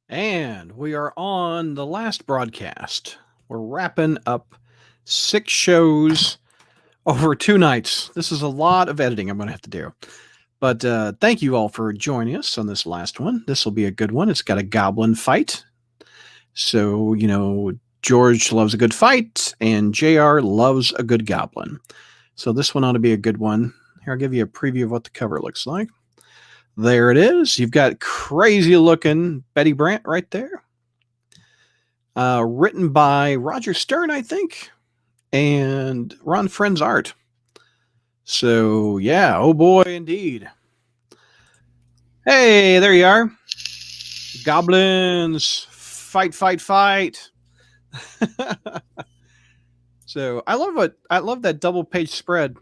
And we are on the last broadcast. We're wrapping up 6 shows over 2 nights. This is a lot of editing I'm going to have to do. But thank you all for joining us on this last one. This will be a good one. It's got a goblin fight. So, George loves a good fight, and JR loves a good goblin. So this one ought to be a good one. Here, I'll give you a preview of what the cover looks like. There it is. You've got crazy looking Betty Brant right there. Written by Roger Stern, I think, and Ron Friend's art. So, yeah, oh boy, indeed. Hey, there you are. Goblins, fight, fight, fight. So I love that double page spread.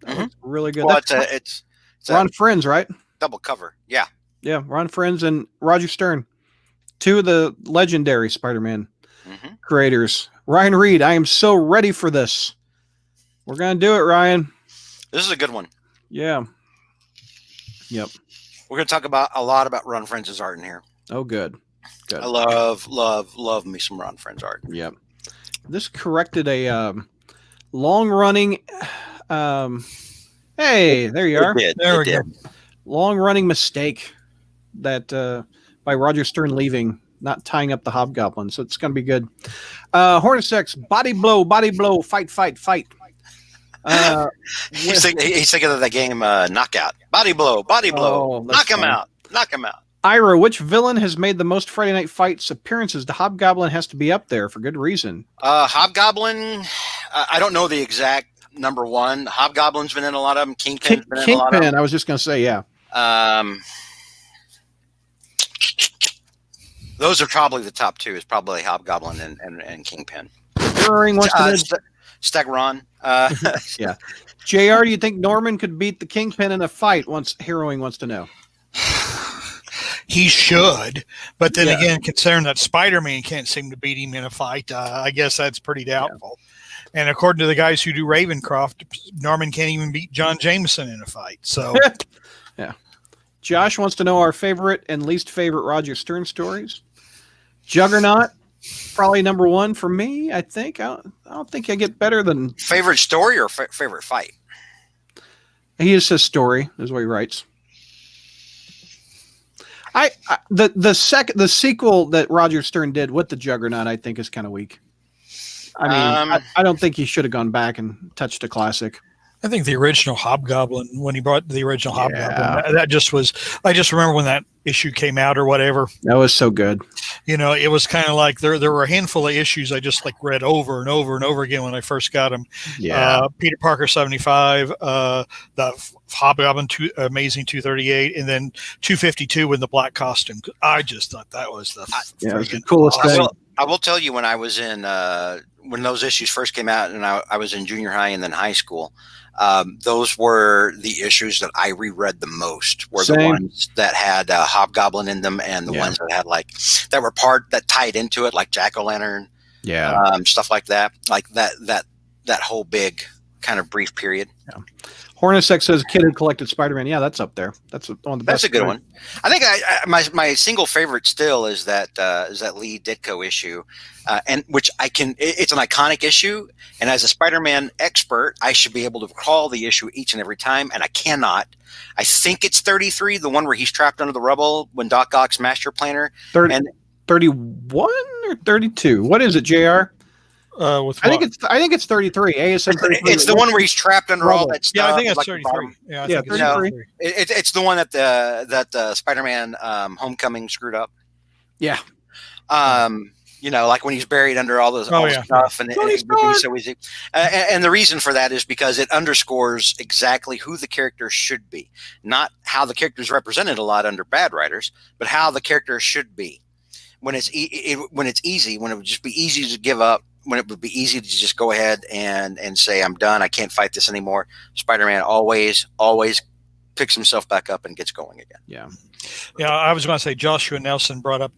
That looks really good. Well, it's Ron Friends, right? Double cover. Yeah. Yeah, Ron Friends and Roger Stern. Two of the legendary Spider-Man creators. Ryan Reed, I am so ready for this. We're going to do it, Ryan. This is a good one. Yeah. Yep. We're going to talk about a lot about Ron Friends' art in here. Oh, good. Good. I love me some Ron Friends art. Yep. This corrected a long-running... hey, there you are. There we go. Long-running mistake that by Roger Stern leaving, not tying up the Hobgoblin. So it's going to be good. Hornacek's body blow, fight, fight, fight. He's thinking of the game Knockout. Body blow, knock him out. Ira, which villain has made the most Friday Night Fights appearances? The Hobgoblin has to be up there for good reason. Hobgoblin, I don't know the exact number one. Hobgoblin's been in a lot of them. Kingpin's been in a lot of them. I was just going to say, yeah. Those are probably the top two. Is probably Hobgoblin and Kingpin. Harrowing wants to Stegron. Yeah. JR, do you think Norman could beat the Kingpin in a fight? Harrowing wants to know. He should, but then again, considering that Spider-Man can't seem to beat him in a fight, I guess that's pretty doubtful. Yeah. And according to the guys who do Ravencroft, Norman can't even beat John Jameson in a fight. So, yeah. Josh wants to know our favorite and least favorite Roger Stern stories. Juggernaut, probably number one for me. I think I don't think I get better than favorite story or favorite fight. He just says story is what he writes. The sequel that Roger Stern did with the Juggernaut, I think, is kind of weak. I mean, I don't think he should have gone back and touched a classic. I think the original Hobgoblin, when he brought the original Hobgoblin, that just was. I just remember when that issue came out or whatever. That was so good. It was kind of like there were a handful of issues I just read over and over and over again when I first got them. Yeah. Peter Parker 75, the Hobgoblin Amazing 238, and then 252 in the black costume. I just thought that was the coolest thing. I will tell you, when I was in when those issues first came out, and I was in junior high and then high school. Those were the issues that I reread the most. Were the ones that had Hobgoblin in them, and the ones that had that were that tied into it, like Jack-o'-lantern, stuff like that, that whole big kind of brief period. Yeah. Hornacek says kid who collected Spider-Man. Yeah, that's up there. That's one of the best. That's a good one. I think my single favorite still is that Lee Ditko issue, and which it's an iconic issue. And as a Spider-Man expert, I should be able to recall the issue each and every time, and I cannot. I think it's 33, the one where he's trapped under the rubble when Doc Ock's master planner. 31 or 32? What is it, JR? I think it's 33. ASM 33. It's the one where he's trapped under all that stuff. Yeah, I think it's 33. Yeah, 33. It's the one that Spider-Man Homecoming screwed up. Yeah. Like when he's buried under all the stuff, and it's so easy. And the reason for that is because it underscores exactly who the character should be, not how the character is represented a lot under bad writers, but how the character should be. When it's easy, when it would just be easy to give up, when it would be easy to just go ahead and say, I'm done, I can't fight this anymore. Spider-Man always picks himself back up and gets going again. Yeah. Yeah, I was going to say Joshua Nelson brought up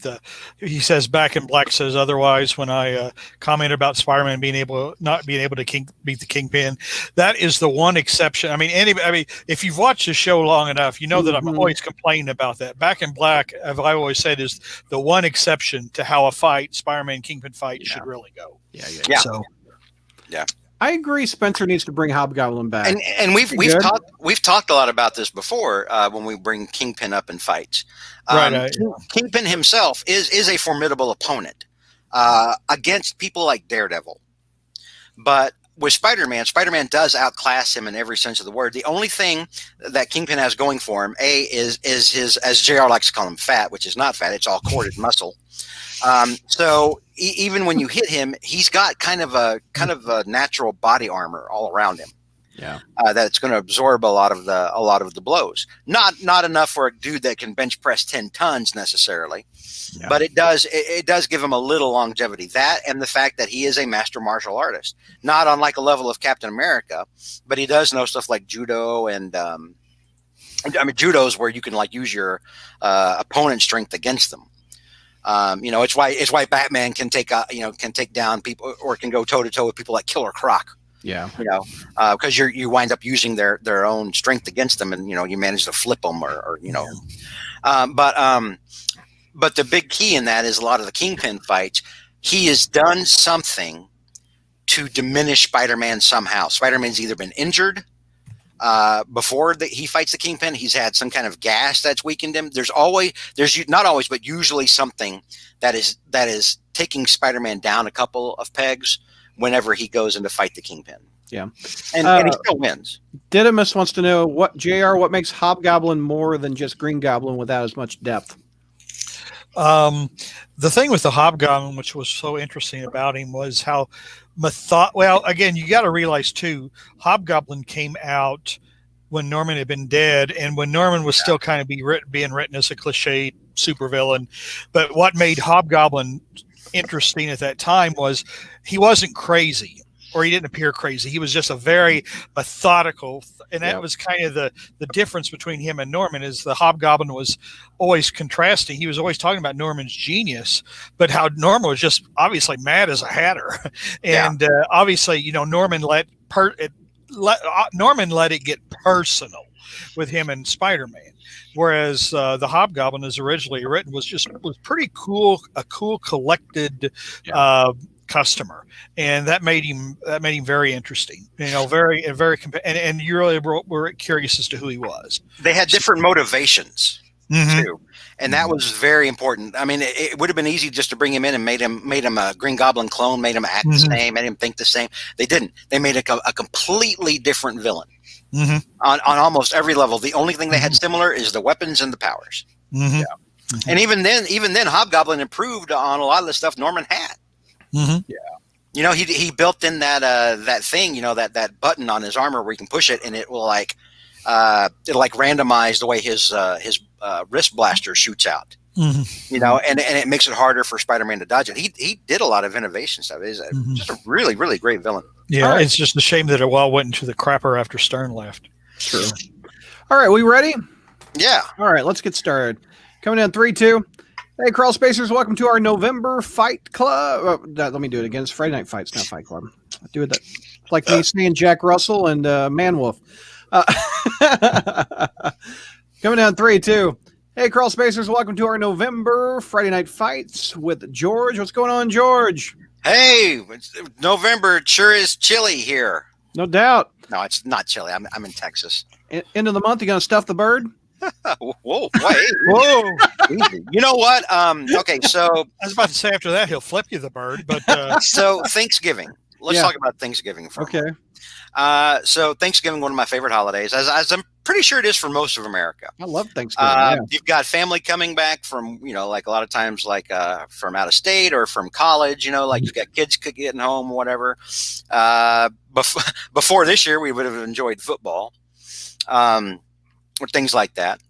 he says Back in Black says otherwise when I commented about Spider-Man not being able to beat the Kingpin. That is the one exception. I mean, if you've watched the show long enough, you know that I'm always complaining about that. Back in Black, as I always said, is the one exception to how a Spider-Man Kingpin fight should really go. Yeah. So, yeah. I agree. Spencer needs to bring Hobgoblin back, and we've talked a lot about this before when we bring Kingpin up in fights. Kingpin himself is a formidable opponent against people like Daredevil, but with Spider-Man does outclass him in every sense of the word. The only thing that Kingpin has going for him, is his, as JR likes to call him, fat, which is not fat; it's all corded muscle. So even when you hit him, he's got kind of a natural body armor all around him. Yeah, that's going to absorb a lot of the blows. Not enough for a dude that can bench press 10 tons necessarily, but it does give him a little longevity. That and the fact that he is a master martial artist, not on like a level of Captain America, but he does know stuff like judo and judo is where you can like use your opponent's strength against them. It's why Batman can take down people or can go toe to toe with people like Killer Croc. Yeah, because you wind up using their own strength against them, and you manage to flip them but the big key in that is a lot of the Kingpin fights. He has done something to diminish Spider-Man somehow. Spider-Man's either been injured before he fights the Kingpin. He's had some kind of gas that's weakened him. There's not always, but usually something that is taking Spider-Man down a couple of pegs whenever he goes in to fight the Kingpin. Yeah. And he still wins. Didymus wants to know what makes Hobgoblin more than just Green Goblin without as much depth? The thing with the Hobgoblin, which was so interesting about him, was how well, again, you got to realize too, Hobgoblin came out when Norman had been dead, and when Norman was still kind of being written as a cliche supervillain. But what made Hobgoblin interesting at that time was he wasn't crazy, or he didn't appear crazy. He was just a very methodical, and that was kind of the difference between him and Norman. Is the Hobgoblin was always contrasting. He was always talking about Norman's genius, but how Norman was just obviously mad as a hatter, and obviously Norman let it get personal with him and Spider-Man. Whereas the Hobgoblin, as originally written, was pretty cool, a cool, collected customer, and that made him very interesting. Very and you really were curious as to who he was. They had different motivations too, and that was very important. I mean, it would have been easy just to bring him in and made him a Green Goblin clone, made him act the same, made him think the same. They didn't. They made a completely different villain. On almost every level. The only thing they had similar is the weapons and the powers. And even then Hobgoblin improved on a lot of the stuff Norman had. He built in that thing, that button on his armor where you can push it and it will it'll randomize the way his wrist blaster shoots out. And it makes it harder for Spider-Man to dodge it. He did a lot of innovation stuff. He's just a really, really great villain. Yeah, It's just a shame that it went into the crapper after Stern left. True. All right, we ready? Yeah. All right, let's get started. Coming in 3, 2. Hey, Crawl Spacers, welcome to our November Fight Club. Let me do it again. It's Friday Night Fights, not Fight Club. I do it like me saying Jack Russell and Manwolf. Coming down 3, 2. Hey, Crawl Spacers, welcome to our November Friday Night Fights with George. What's going on, George? Hey, it's November. It sure is chilly here. No doubt. No, it's not chilly. I'm in Texas. End of the month, you going to stuff the bird? Whoa, wait. Whoa. You know what? Okay, so I was about to say after that he'll flip you the bird, but so Thanksgiving. Let's talk about Thanksgiving for a moment. So Thanksgiving, one of my favorite holidays, as I'm pretty sure it is for most of America. I love Thanksgiving. You've got family coming back from, like a lot of times, like from out of state or from college, like you've got kids getting home, whatever. Before this year, we would have enjoyed football, or things like that.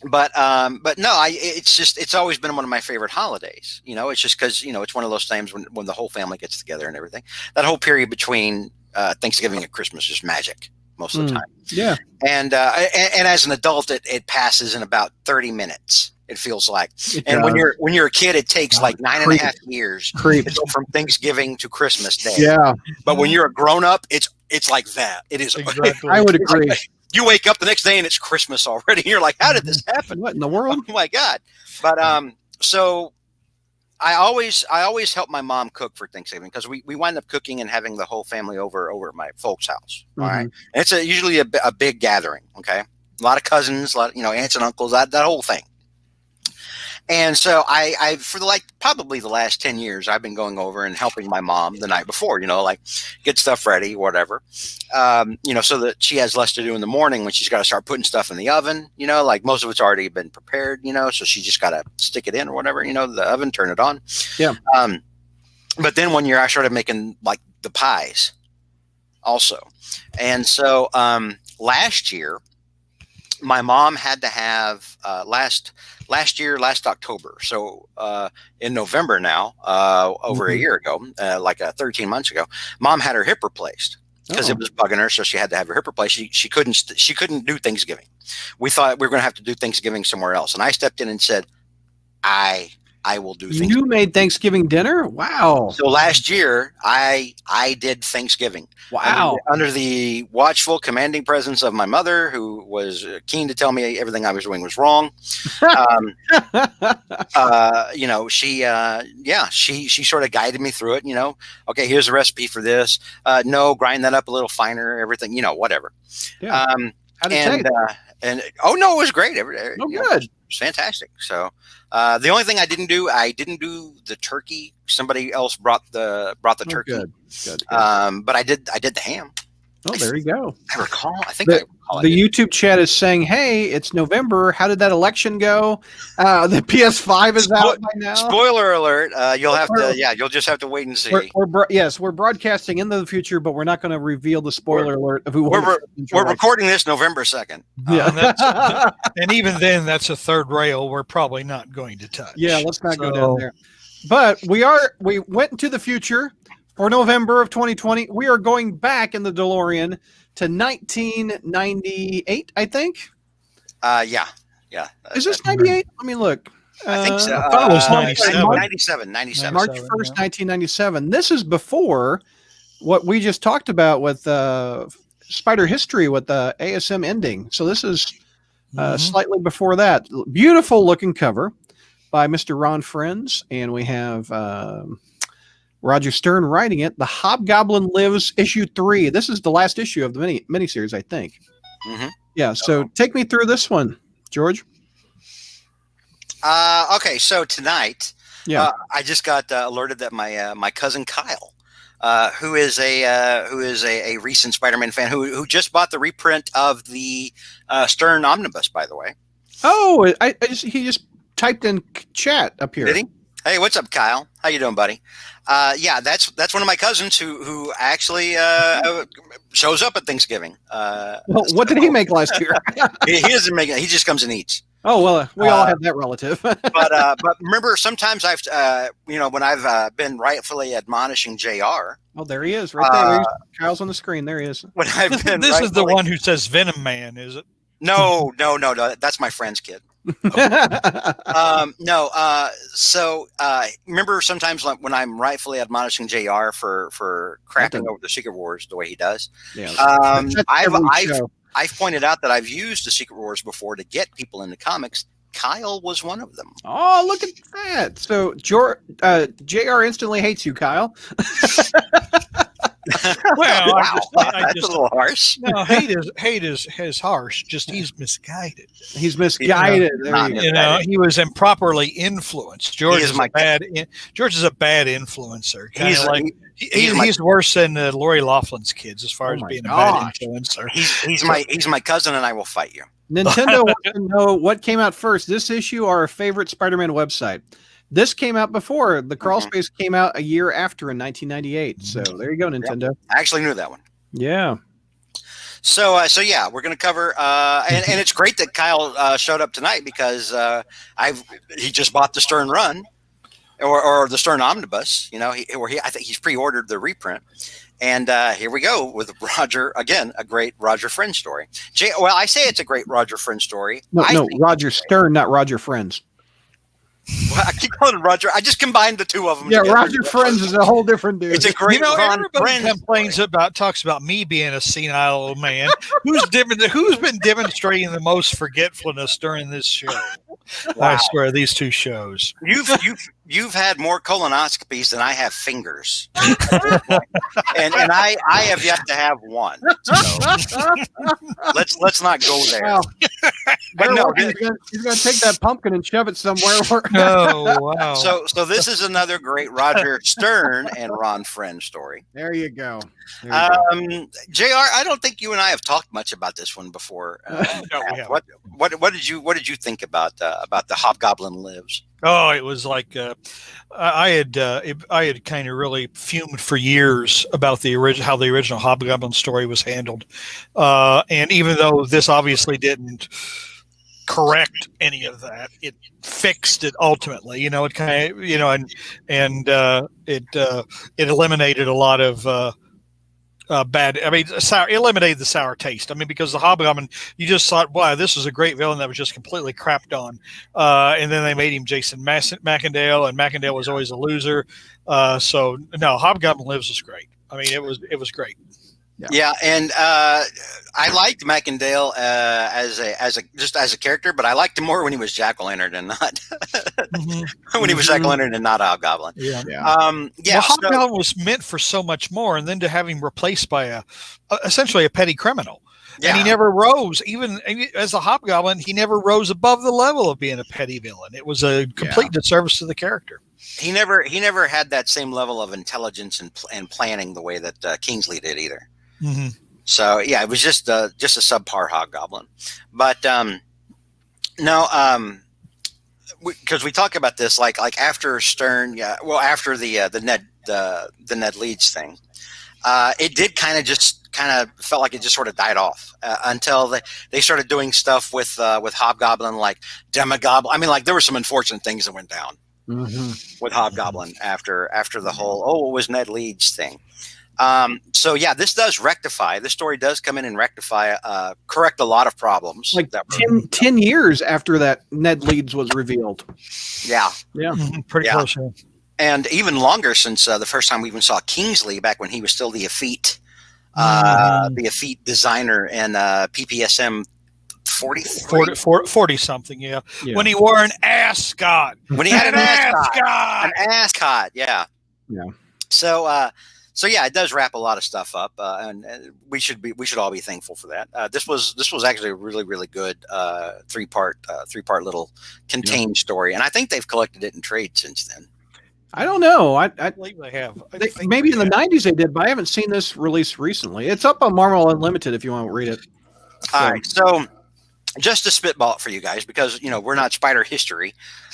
But no, it's always been one of my favorite holidays. It's just because, it's one of those times when the whole family gets together and everything. That whole period between Thanksgiving and Christmas is magic. most of the time. Yeah. And as an adult, it passes in about 30 minutes. It feels like. And when you're a kid, it takes like 9.5 years to go from Thanksgiving to Christmas Day. Yeah. But when you're a grown up, it's like that. It is. Exactly. I would agree. Like, you wake up the next day and it's Christmas already. You're like, how did this happen? What in the world? Oh my God. But so I always help my mom cook for Thanksgiving because we wind up cooking and having the whole family over at my folks' house. All right. And it's usually a big gathering. Okay. A lot of cousins, a lot of, aunts and uncles, that whole thing. And so I for probably the last 10 years, I've been going over and helping my mom the night before, like get stuff ready, whatever, so that she has less to do in the morning when she's got to start putting stuff in the oven, like most of it's already been prepared, so she just got to stick it in or whatever, the oven, turn it on. Yeah. But then one year I started making like the pies also. And so last year, my mom had to have last October. So in November now, over a year ago, 13 months ago, mom had her hip replaced because it was bugging her. So she had to have her hip replaced. She couldn't do Thanksgiving. We thought we were going to have to do Thanksgiving somewhere else. And I stepped in and said, I will do Thanksgiving. You made Thanksgiving dinner? Wow. So last year I did Thanksgiving. Wow. Under the watchful, commanding presence of my mother, who was keen to tell me everything I was doing was wrong. She sort of guided me through it, okay, here's a recipe for this. No, grind that up a little finer, everything, whatever. Yeah. No, it was great. Good. It was fantastic. So the only thing I didn't do the turkey. Somebody else brought the turkey. Good. But I did the ham. Oh, there you go. I recall. The YouTube chat is saying, "Hey, it's November. How did that election go? The PS5 is out by now." Spoiler alert! You'll just have to wait and see. We're broadcasting into the future, but we're not going to reveal the spoiler alert of who we're recording this November 2nd. Yeah, and even then, that's a third rail we're probably not going to touch. Yeah, let's not go down there. But we went into the future. For November of 2020, we are going back in the DeLorean to 1998, I think. Yeah. Is this 98? Let me look. I think so. It was 97. March 1st, 1997. This is before what we just talked about with Spider History with the ASM ending. So this is slightly before that. Beautiful looking cover by Mr. Ron Friends. And we have... Roger Stern writing it. The Hobgoblin Lives issue 3. This is the last issue of the miniseries, I think. Mm-hmm. Yeah. So take me through this one, George. Okay. So tonight, I just got alerted that my cousin Kyle, who is a recent Spider-Man fan, who just bought the reprint of the Stern Omnibus, by the way. Oh, he just typed in chat up here. Did he? Hey, what's up, Kyle? How you doing, buddy? That's one of my cousins who actually shows up at Thanksgiving. What did he make last year? He doesn't make it. He just comes and eats. Oh well, we all have that relative. but remember, sometimes I've when I've been rightfully admonishing JR. Oh, there he is, right there. Kyle's on the screen. There he is. When I've been this is the one who says Venom Man, is it? No. That's my friend's kid. So remember sometimes when I'm rightfully admonishing JR for crapping over the Secret Wars the way he does. Yeah. I've pointed out that I've used the Secret Wars before to get people into comics. Kyle was one of them. Oh, look at that. So JR instantly hates you, Kyle. Well, wow, that's a little harsh. No, hate is harsh. Just he's misguided. He's misguided. He was improperly influenced. George is a bad influencer. He's worse than Lori Laughlin's kids as far as being a bad influencer. He's my cousin, and I will fight you. Nintendo wants to know what came out first, this issue or our favorite Spider-Man website. This came out before. The Crawl Space came out a year after in 1998. So there you go, Nintendo. Yep. I actually knew that one. Yeah. So we're going to cover, and it's great that Kyle showed up tonight because he just bought the Stern Run, or the Stern Omnibus. I think he's pre-ordered the reprint. And here we go with Roger again, a great Roger Friend story. Well, I say it's a great Roger Friend story. No, Roger Stern, not Roger Friends. Well, I keep calling him Roger. I just combined the two of them. Yeah, together. Roger Friends is a whole different dude. It's a great. Everybody talks about me being a senile old man. Who's been demonstrating the most forgetfulness during this show? Wow. I swear, these two shows. You've had more colonoscopies than I have fingers, and I have yet to have one. So let's not go there. Wow. But no, he's gonna take that pumpkin and shove it somewhere. Oh wow! So this is another great Roger Stern and Ron Friend story. There you go. JR, I don't think you and I have talked much about this one before. No, we haven't. What did you think about the Hobgoblin Lives? Oh, it was like I had kind of really fumed for years about how the original Hobgoblin story was handled, and even though this obviously didn't correct any of that, it fixed it ultimately. It kind of it eliminated a lot of. Eliminated the sour taste. I mean, because the Hobgoblin, you just thought, wow, this is a great villain that was just completely crapped on. And then they made him Jason Macendale, and Macendale was always a loser. So no, Hobgoblin Lives was great. I mean, it was great. Yeah, and I liked Macendale as a character, but I liked him more when he was Jack-o'-lantern and not when he was Jack-o'-lantern and not Hobgoblin. Yeah. Well, Hobgoblin was meant for so much more, and then to have him replaced by essentially a petty criminal. Yeah. And he never rose, even as a Hobgoblin, he never rose above the level of being a petty villain. It was a complete disservice to the character. He never had that same level of intelligence and planning the way that Kingsley did either. Mm-hmm. So yeah, it was just a subpar Hobgoblin, but because we talk about this like after Stern, after the Ned Leeds thing, it did kind of felt like it just sort of died off until they started doing stuff with Hobgoblin, like Demogoblin. I mean, like there were some unfortunate things that went down with Hobgoblin after the whole it was Ned Leeds thing. So yeah, this does rectify. This story does come in and rectify, correct a lot of problems. Like 10 years after that Ned Leeds was revealed. Yeah. Pretty close. Yeah. And even longer since the first time we even saw Kingsley back when he was still the effete designer in PPSM 40 something. Yeah. When he wore an ascot. When he had an ascot. Yeah. So yeah, it does wrap a lot of stuff up, and we should all be thankful for that. This was actually a really, really good three part little contained story, and I think they've collected it in trade since then. I don't know. I believe they have. Maybe in the 90s they did, but I haven't seen this released recently. It's up on Marvel Unlimited if you want to read it. All right, so just to spitball it for you guys, because we're not Spider history,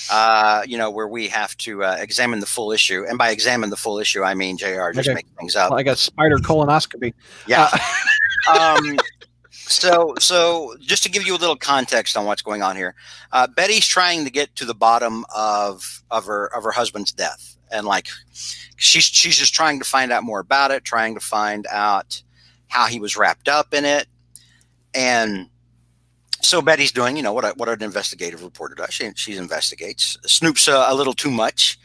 where we have to examine the full issue, and by examine the full issue I mean JR just make things up. Well, I got spider colonoscopy. Yeah. So just to give you a little context on what's going on here, Betty's trying to get to the bottom of her husband's death, and like she's just trying to find out more about it, trying to find out how he was wrapped up in it, and so Betty's doing, what an investigative reporter does. She investigates, snoops a little too much,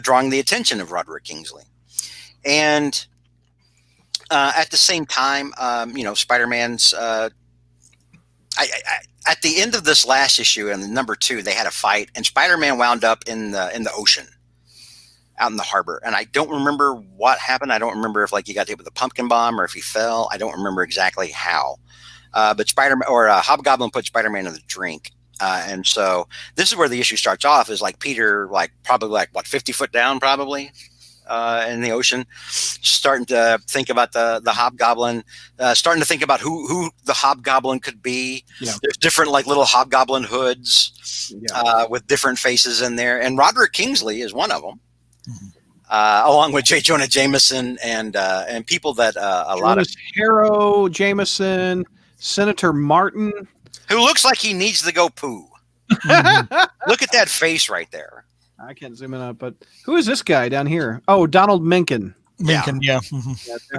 drawing the attention of Roderick Kingsley. And at the same time, Spider-Man's at the end of this last issue and number 2, they had a fight, and Spider-Man wound up in the ocean, out in the harbor. And I don't remember what happened. I don't remember if he got hit with a pumpkin bomb or if he fell. I don't remember exactly how. But Hobgoblin put Spider-Man in the drink. And so this is where the issue starts off, is like Peter, probably 50 foot down, probably in the ocean, starting to think about the Hobgoblin, starting to think about who the Hobgoblin could be. Yeah. There's different little Hobgoblin hoods with different faces in there. And Roderick Kingsley is one of them. Along with J. Jonah Jameson and people that lot of Harrow, Jameson, Senator Martin, who looks like he needs to go poo. Look at that face right there. I can't zoom in on it, but who is this guy down here? Oh, Donald Mencken. Mencken, yeah.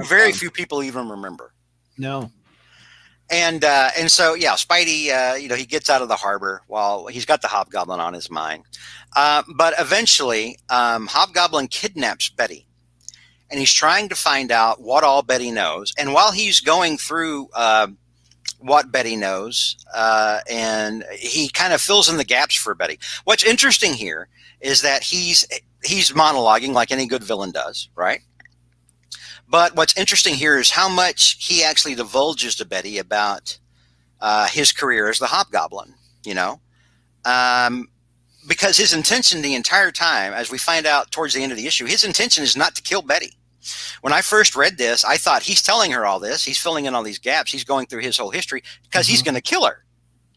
Very few people even remember. No. And so, yeah, Spidey, he gets out of the harbor while he's got the Hobgoblin on his mind. But eventually, Hobgoblin kidnaps Betty. And he's trying to find out what all Betty knows. And while he's going through what Betty knows, and he kind of fills in the gaps for Betty. What's interesting here is that he's monologuing like any good villain does, right? But what's interesting here is how much he actually divulges to Betty about his career as the Hobgoblin, because his intention the entire time, as we find out towards the end of the issue, his intention is not to kill Betty. When I first read this, I thought he's telling her all this. He's filling in all these gaps. He's going through his whole history because he's going to kill her.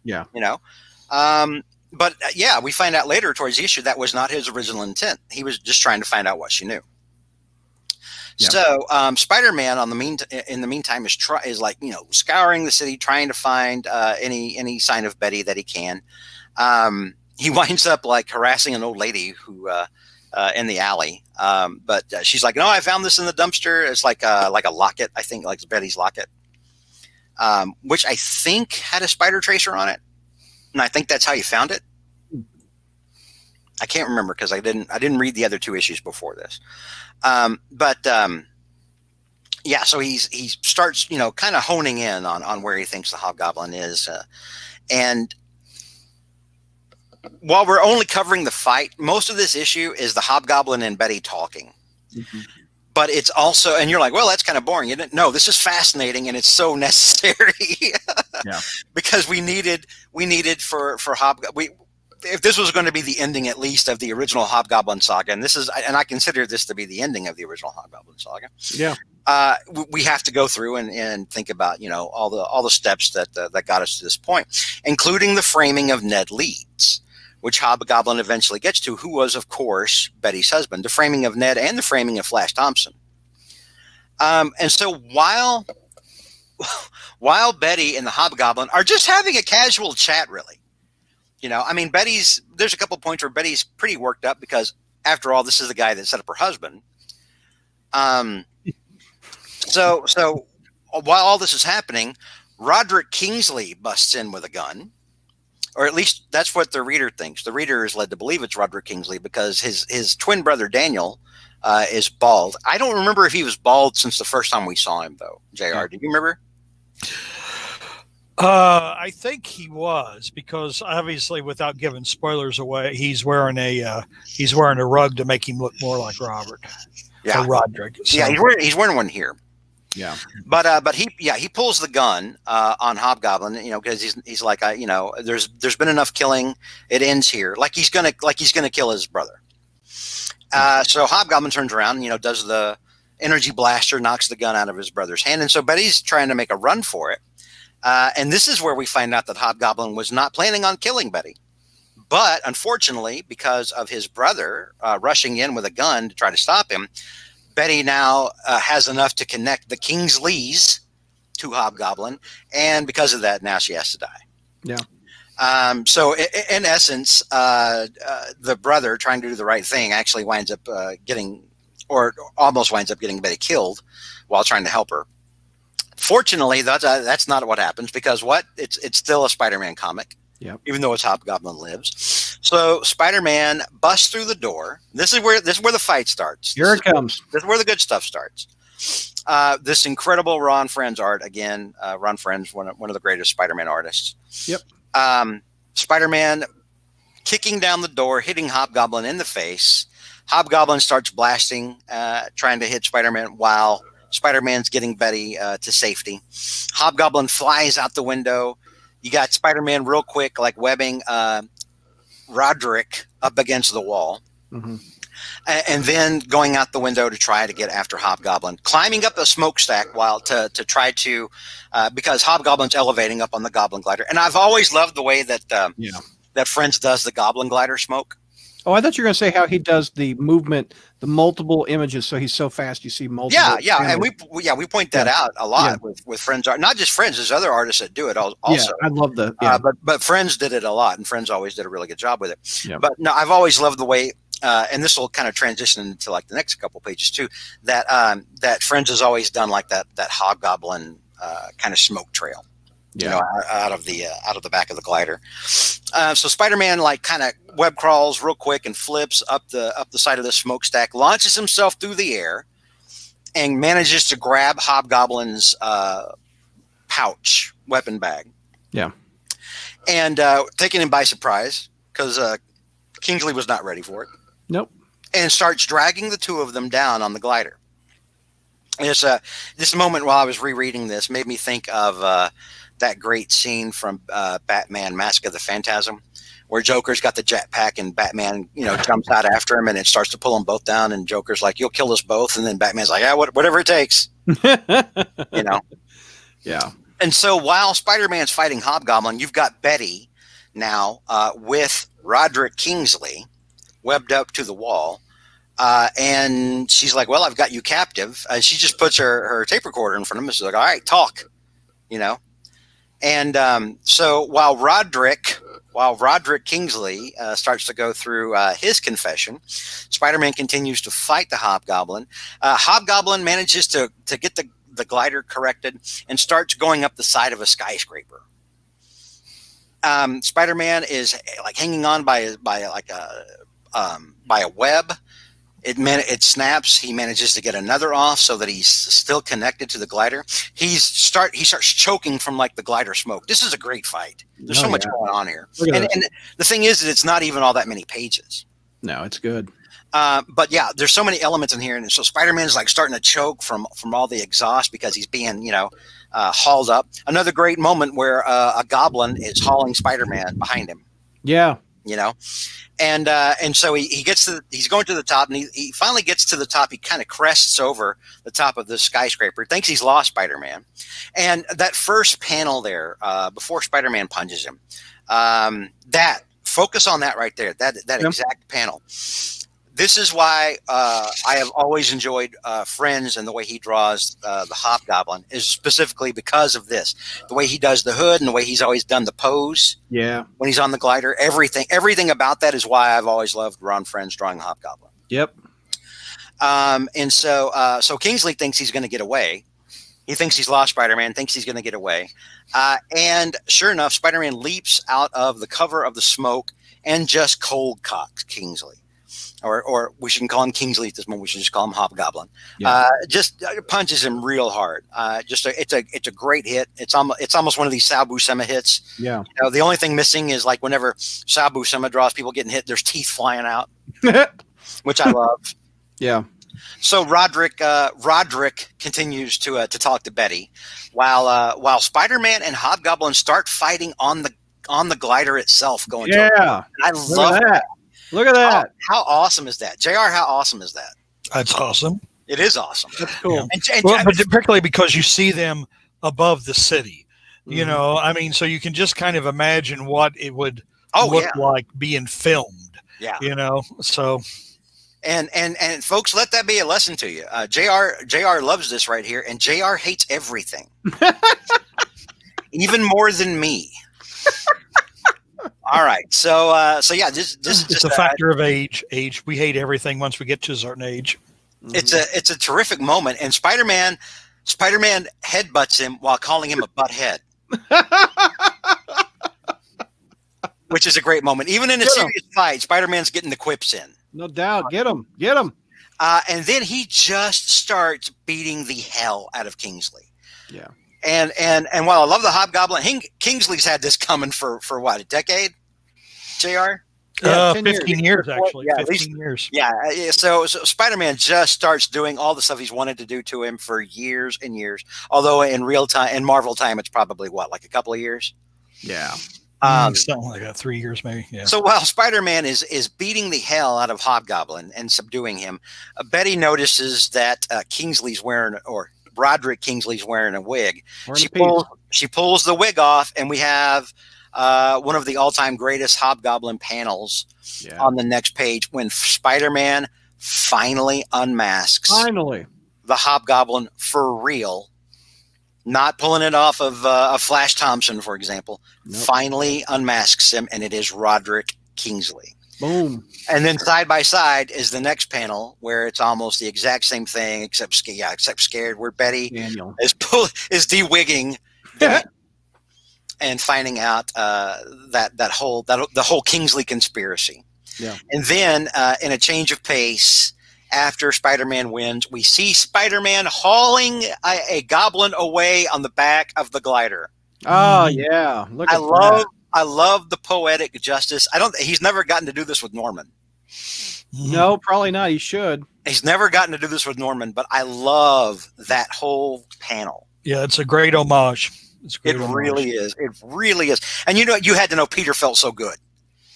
Yeah. But we find out later towards the issue that was not his original intent. He was just trying to find out what she knew. Yeah. So Spider-Man in the meantime is like, scouring the city, trying to find any sign of Betty that he can. He winds up like harassing an old lady who in the alley. But she's like, no, I found this in the dumpster. It's like a locket, I think, like Betty's locket, which I think had a spider tracer on it. And I think that's how you found it. I can't remember because I didn't read the other two issues before this. So he starts, kind of honing in on where he thinks the Hobgoblin is. And while we're only covering the fight, most of this issue is the Hobgoblin and Betty talking. Mm-hmm. But it's also, and you're like, well, that's kind of boring. No, this is fascinating, and it's so necessary. Yeah. Because we needed for Hobgoblin. If this was going to be the ending, at least, of the original Hobgoblin saga, and I consider this to be the ending of the original Hobgoblin saga. Yeah. We have to go through and think about, all the steps that got us to this point, including the framing of Ned Leeds, which Hobgoblin eventually gets to, who was, of course, Betty's husband, the framing of Ned and the framing of Flash Thompson. And so while Betty and the Hobgoblin are just having a casual chat, really, there's a couple points where Betty's pretty worked up because, after all, this is the guy that set up her husband. So while all this is happening, Roderick Kingsley busts in with a gun. Or at least that's what the reader thinks. The reader is led to believe it's Roderick Kingsley because his twin brother Daniel is bald. I don't remember if he was bald since the first time we saw him, though. JR, do you remember? I think he was, because obviously, without giving spoilers away, he's wearing a rug to make him look more like Robert. Yeah, or Roderick. So. Yeah, he's wearing one here. Yeah, but he pulls the gun on Hobgoblin, because he's like, there's been enough killing, it ends here. Like he's gonna kill his brother. So Hobgoblin turns around, does the energy blaster, knocks the gun out of his brother's hand, and so Betty's trying to make a run for it. And this is where we find out that Hobgoblin was not planning on killing Betty, but unfortunately, because of his brother rushing in with a gun to try to stop him, Betty now has enough to connect the Kingsleys to Hobgoblin, and because of that, now she has to die. Yeah. So in essence, the brother, trying to do the right thing, actually winds up almost winds up getting Betty killed while trying to help her. Fortunately, that's not what happens, because it's still a Spider-Man comic. Yep. Even though it's Hobgoblin Lives. So Spider-Man busts through the door. This is where the fight starts. Here it comes. This is where the good stuff starts. This incredible Ron Frenz art again. Ron Frenz, one of the greatest Spider-Man artists. Yep. Spider-Man kicking down the door, hitting Hobgoblin in the face. Hobgoblin starts blasting, trying to hit Spider-Man while Spider-Man's getting Betty to safety. Hobgoblin flies out the window. You got Spider-Man real quick, like webbing Roderick up against the wall. Mm-hmm. And then going out the window to try to get after Hobgoblin, climbing up a smokestack while to try to, because Hobgoblin's elevating up on the Goblin Glider. And I've always loved the way that that Frenz does the Goblin Glider smoke. Oh, I thought you were going to say how he does the movement, the multiple images. So he's so fast, you see multiple. Yeah, and we point that out a lot with Frenz art. Not just Frenz, there's other artists that do it also. Yeah, I love the. Yeah. But Frenz did it a lot, and Frenz always did a really good job with it. Yeah. But no, I've always loved the way and this will kind of transition into like the next couple pages too, that Friends has always done like that Hobgoblin kind of smoke trail, you know, out of the back of the glider. So Spider-Man like kind of web crawls real quick and flips up the side of the smokestack, launches himself through the air, and manages to grab Hobgoblin's pouch weapon bag. Yeah. And taking him by surprise, because Kingsley was not ready for it. Nope. And starts dragging the two of them down on the glider. And it's this moment while I was rereading this made me think of that great scene from Batman: Mask of the Phantasm, where Joker's got the jetpack and Batman, you know, jumps out after him and it starts to pull them both down. And Joker's like, "You'll kill us both," and then Batman's like, "Yeah, whatever it takes," you know. Yeah. And so while Spider-Man's fighting Hobgoblin, you've got Betty now with Roderick Kingsley webbed up to the wall. And she's like, "Well, I've got you captive." She just puts her tape recorder in front of him. She's like, "All right, talk," you know. And so while Roderick Kingsley starts to go through his confession, Spider-Man continues to fight the Hobgoblin. Hobgoblin manages to get the glider corrected and starts going up the side of a skyscraper. Spider-Man is like hanging on by a web. It snaps. He manages to get another off so that he's still connected to the glider. He starts choking from like the glider smoke. This is a great fight. There's so much going on here. And the thing is that it's not even all that many pages. No, it's good. But yeah, there's so many elements in here, and so Spider-Man is like starting to choke from all the exhaust because he's being, you know, hauled up. Another great moment where a goblin is hauling Spider-Man behind him. Yeah, you know, and so he's going to the top, and he finally gets to the top. He kind of crests over the top of this skyscraper, thinks he's lost Spider-Man, and that first panel there before Spider-Man punches him, that focus on that right there, that exact panel. This is why I have always enjoyed Friends and the way he draws the Hobgoblin is specifically because of this. The way he does the hood and the way he's always done the pose. Yeah. When he's on the glider, everything about that is why I've always loved Ron Friends drawing the Hobgoblin. Yep. And so Kingsley thinks he's going to get away. He thinks he's lost Spider-Man, thinks he's going to get away. And sure enough, Spider-Man leaps out of the cover of the smoke and just cold cocks Kingsley. Or we shouldn't call him Kingsley at this moment. We should just call him Hobgoblin. Yeah. Just punches him real hard. It's a great hit. It's almost one of these Sal Buscema hits. Yeah. You know, the only thing missing is like whenever Sal Buscema draws people getting hit, there's teeth flying out, which I love. Yeah. So Roderick continues to talk to Betty, while Spider-Man and Hobgoblin start fighting on the glider itself. Going. Yeah. And I love that. Look at that. How awesome is that? JR, how awesome is that? That's awesome. It is awesome. That's cool. Yeah. But particularly because you see them above the city. Mm-hmm. You know, I mean, so you can just kind of imagine what it would look like being filmed. Yeah. You know, so. And folks, let that be a lesson to you. JR loves this right here, and JR hates everything. Even more than me. All right, so yeah, this is just a factor of age. We hate everything once we get to a certain age. It's a terrific moment, and Spider-Man headbutts him while calling him a butthead, which is a great moment. Even in a serious fight, Spider-Man's getting the quips in. No doubt, get him. And then he just starts beating the hell out of Kingsley. Yeah. And while I love the Hobgoblin, Kingsley's had this coming for what, a decade? JR? 15 years actually. Yeah, 15 years. Yeah. So Spider-Man just starts doing all the stuff he's wanted to do to him for years and years. Although in real time, in Marvel time, it's probably like a couple of years. Yeah. Something like that, 3 years maybe. Yeah. So while Spider-Man is beating the hell out of Hobgoblin and subduing him, Betty notices that Roderick Kingsley's wearing a wig. She pulls the wig off, and we have one of the all-time greatest Hobgoblin panels on the next page when Spider-Man finally unmasks the Hobgoblin for real, not pulling it off of Flash Thompson, for example. Nope. Finally unmasks him, and it is Roderick Kingsley. Boom. And then side by side is the next panel where it's almost the exact same thing, except scared, where Betty Daniel is de-wigging Daniel and finding out the whole Kingsley conspiracy. Yeah. And then in a change of pace, after Spider-Man wins, we see Spider-Man hauling a goblin away on the back of the glider. Oh yeah, look at that. I love the poetic justice. He's never gotten to do this with Norman. No, probably not. He should. He's never gotten to do this with Norman, but I love that whole panel. Yeah, it's a great homage. Really is. It really is. And you had to know Peter felt so good.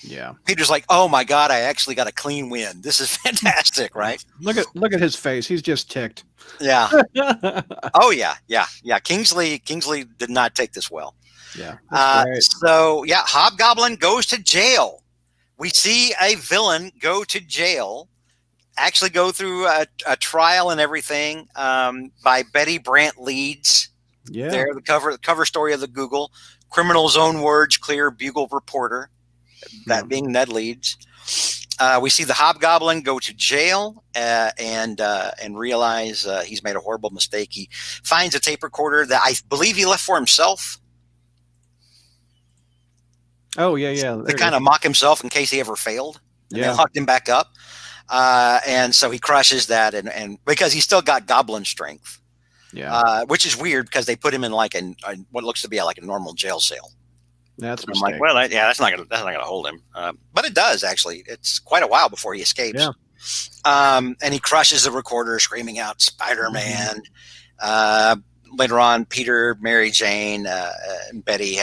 Yeah. Peter's like, oh my God, I actually got a clean win. This is fantastic, right? Look at his face. He's just ticked. Yeah. Oh yeah. Kingsley did not take this well. Yeah. So yeah, Hobgoblin goes to jail. We see a villain go to jail, actually go through a trial and everything by Betty Brant Leeds. Yeah. There, the cover story of the Google. Criminal's own words, clear Bugle reporter. That being Ned Leeds. We see the Hobgoblin go to jail and realize he's made a horrible mistake. He finds a tape recorder that I believe he left for himself. Oh yeah. To kind of mock himself in case he ever failed. And Yeah. they locked him back up. And so he crushes that and because he's still got goblin strength. Yeah. Which is weird because they put him in like what looks to be like a normal jail cell. That's a I'm mistake. like, well, that's not gonna hold him. But it does actually. It's quite a while before he escapes. Yeah. And he crushes the recorder, screaming out Spider-Man. Later on, Peter, Mary Jane, and Betty,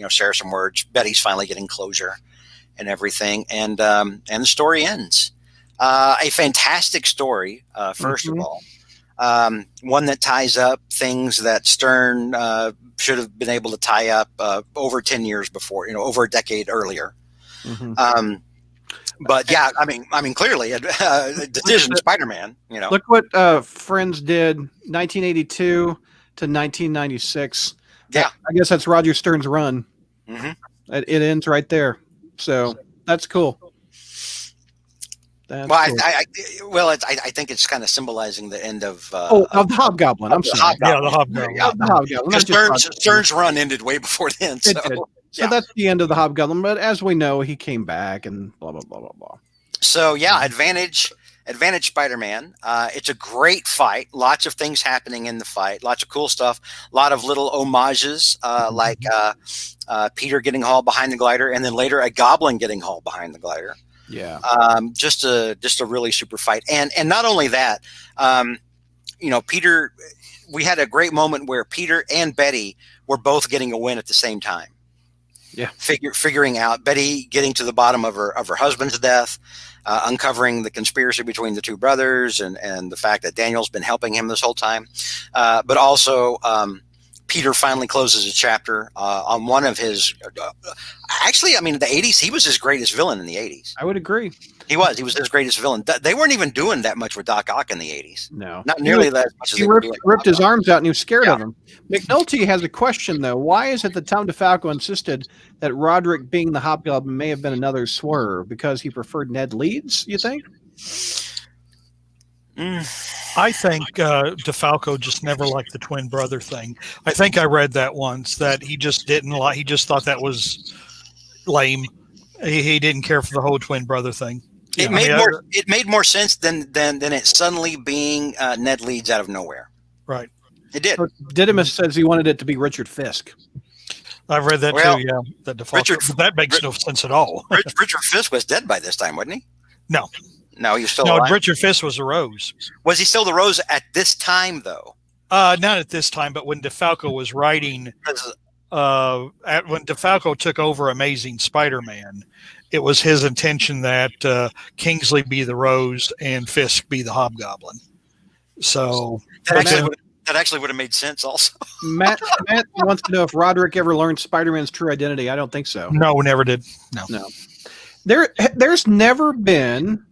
share some words. Betty's finally getting closure and everything, and the story ends. A fantastic story, first of all. One that ties up things that Stern should have been able to tie up over 10 years before, over a decade earlier. But yeah, I mean, clearly, Decision Spider-Man. Look what Friends did, 1982 to 1996. Yeah, I guess that's Roger Stern's run. Mm-hmm. It ends right there. So that's cool. That's cool. I think it's kind of symbolizing the end of of the Hobgoblin. I'm sorry. Yeah, the Hobgoblin. Yeah, the Hobgoblin. Stern's run ended way before then. So, that's the end of the Hobgoblin. But as we know, he came back and blah blah blah blah blah. So yeah, Advantage Spider-Man. It's a great fight. Lots of things happening in the fight. Lots of cool stuff. A lot of little homages, like Peter getting hauled behind the glider, and then later a goblin getting hauled behind the glider. Yeah. Just a really super fight. And not only that, Peter, we had a great moment where Peter and Betty were both getting a win at the same time. Yeah. Figuring out Betty getting to the bottom of her husband's death, uncovering the conspiracy between the two brothers and the fact that Daniel's been helping him this whole time. But also, Peter finally closes a chapter on one of his. Actually, I mean, the 80s, he was his greatest villain in the 80s. I would agree. He was his greatest villain. They weren't even doing that much with Doc Ock in the 80s. No, not nearly that much. He ripped his arms out and he was scared of him. McNulty has a question though. Why is it that Tom DeFalco insisted that Roderick being the Hobgoblin may have been another swerve because he preferred Ned Leeds? You think? I think DeFalco just never liked the twin brother thing. I think I read that once, that he just didn't like. He just thought that was lame. He didn't care for the whole twin brother thing. It made more sense than it suddenly being Ned Leeds out of nowhere. Right. It did. So Didymus says he wanted it to be Richard Fisk. I've read that too. Yeah, that DeFalco. That makes no sense at all. Richard Fisk was dead by this time, wasn't he? No. No, he was still alive. Richard Fisk was a Rose. Was he still the Rose at this time, though? Not at this time, but when DeFalco was writing, when DeFalco took over Amazing Spider-Man, it was his intention that Kingsley be the Rose and Fisk be the Hobgoblin. So that actually would have made sense also. Matt wants to know if Roderick ever learned Spider-Man's true identity. I don't think so. No, we never did. No. There's never been,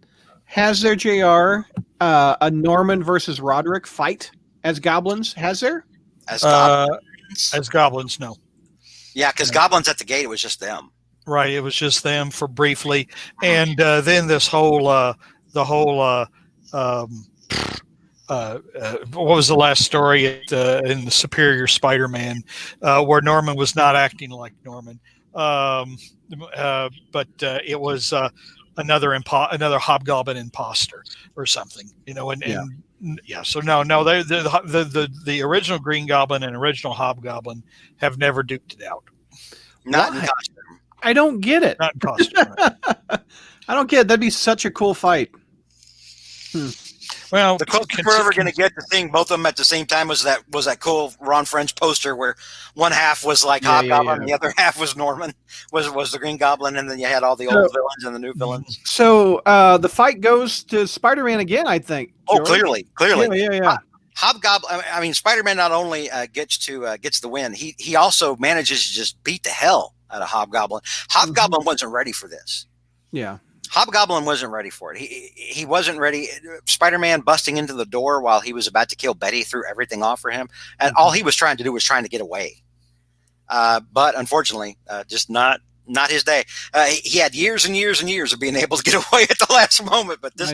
has there, JR, a Norman versus Roderick fight as goblins? Has there? As goblins? As goblins, no. Yeah, because goblins at the gate, it was just them. Right. It was just them for briefly, and then this whole what was the last story in the Superior Spider-Man where Norman was not acting like Norman, but it was another Hobgoblin imposter or something, So the original Green Goblin and original Hobgoblin have never duked it out. Not in costume. I don't get it. Not in costume. Right? I don't get it. That'd be such a cool fight. Well, the closest we're ever going to get to seeing both of them at the same time was that cool Ron French poster where one half was like Hobgoblin and the other half was Norman, was the Green Goblin, and then you had all the old villains and the new villains. So the fight goes to Spider-Man again, I think. George. Oh, clearly. Yeah. Hobgoblin. I mean, Spider-Man not only gets the win, he also manages to just beat the hell out of Hobgoblin. Hobgoblin wasn't ready for this. Yeah. Hobgoblin wasn't ready for it. He wasn't ready. Spider-Man busting into the door while he was about to kill Betty threw everything off for him, and all he was trying to do was trying to get away. But unfortunately, just not his day. He had years and years and years of being able to get away at the last moment, but this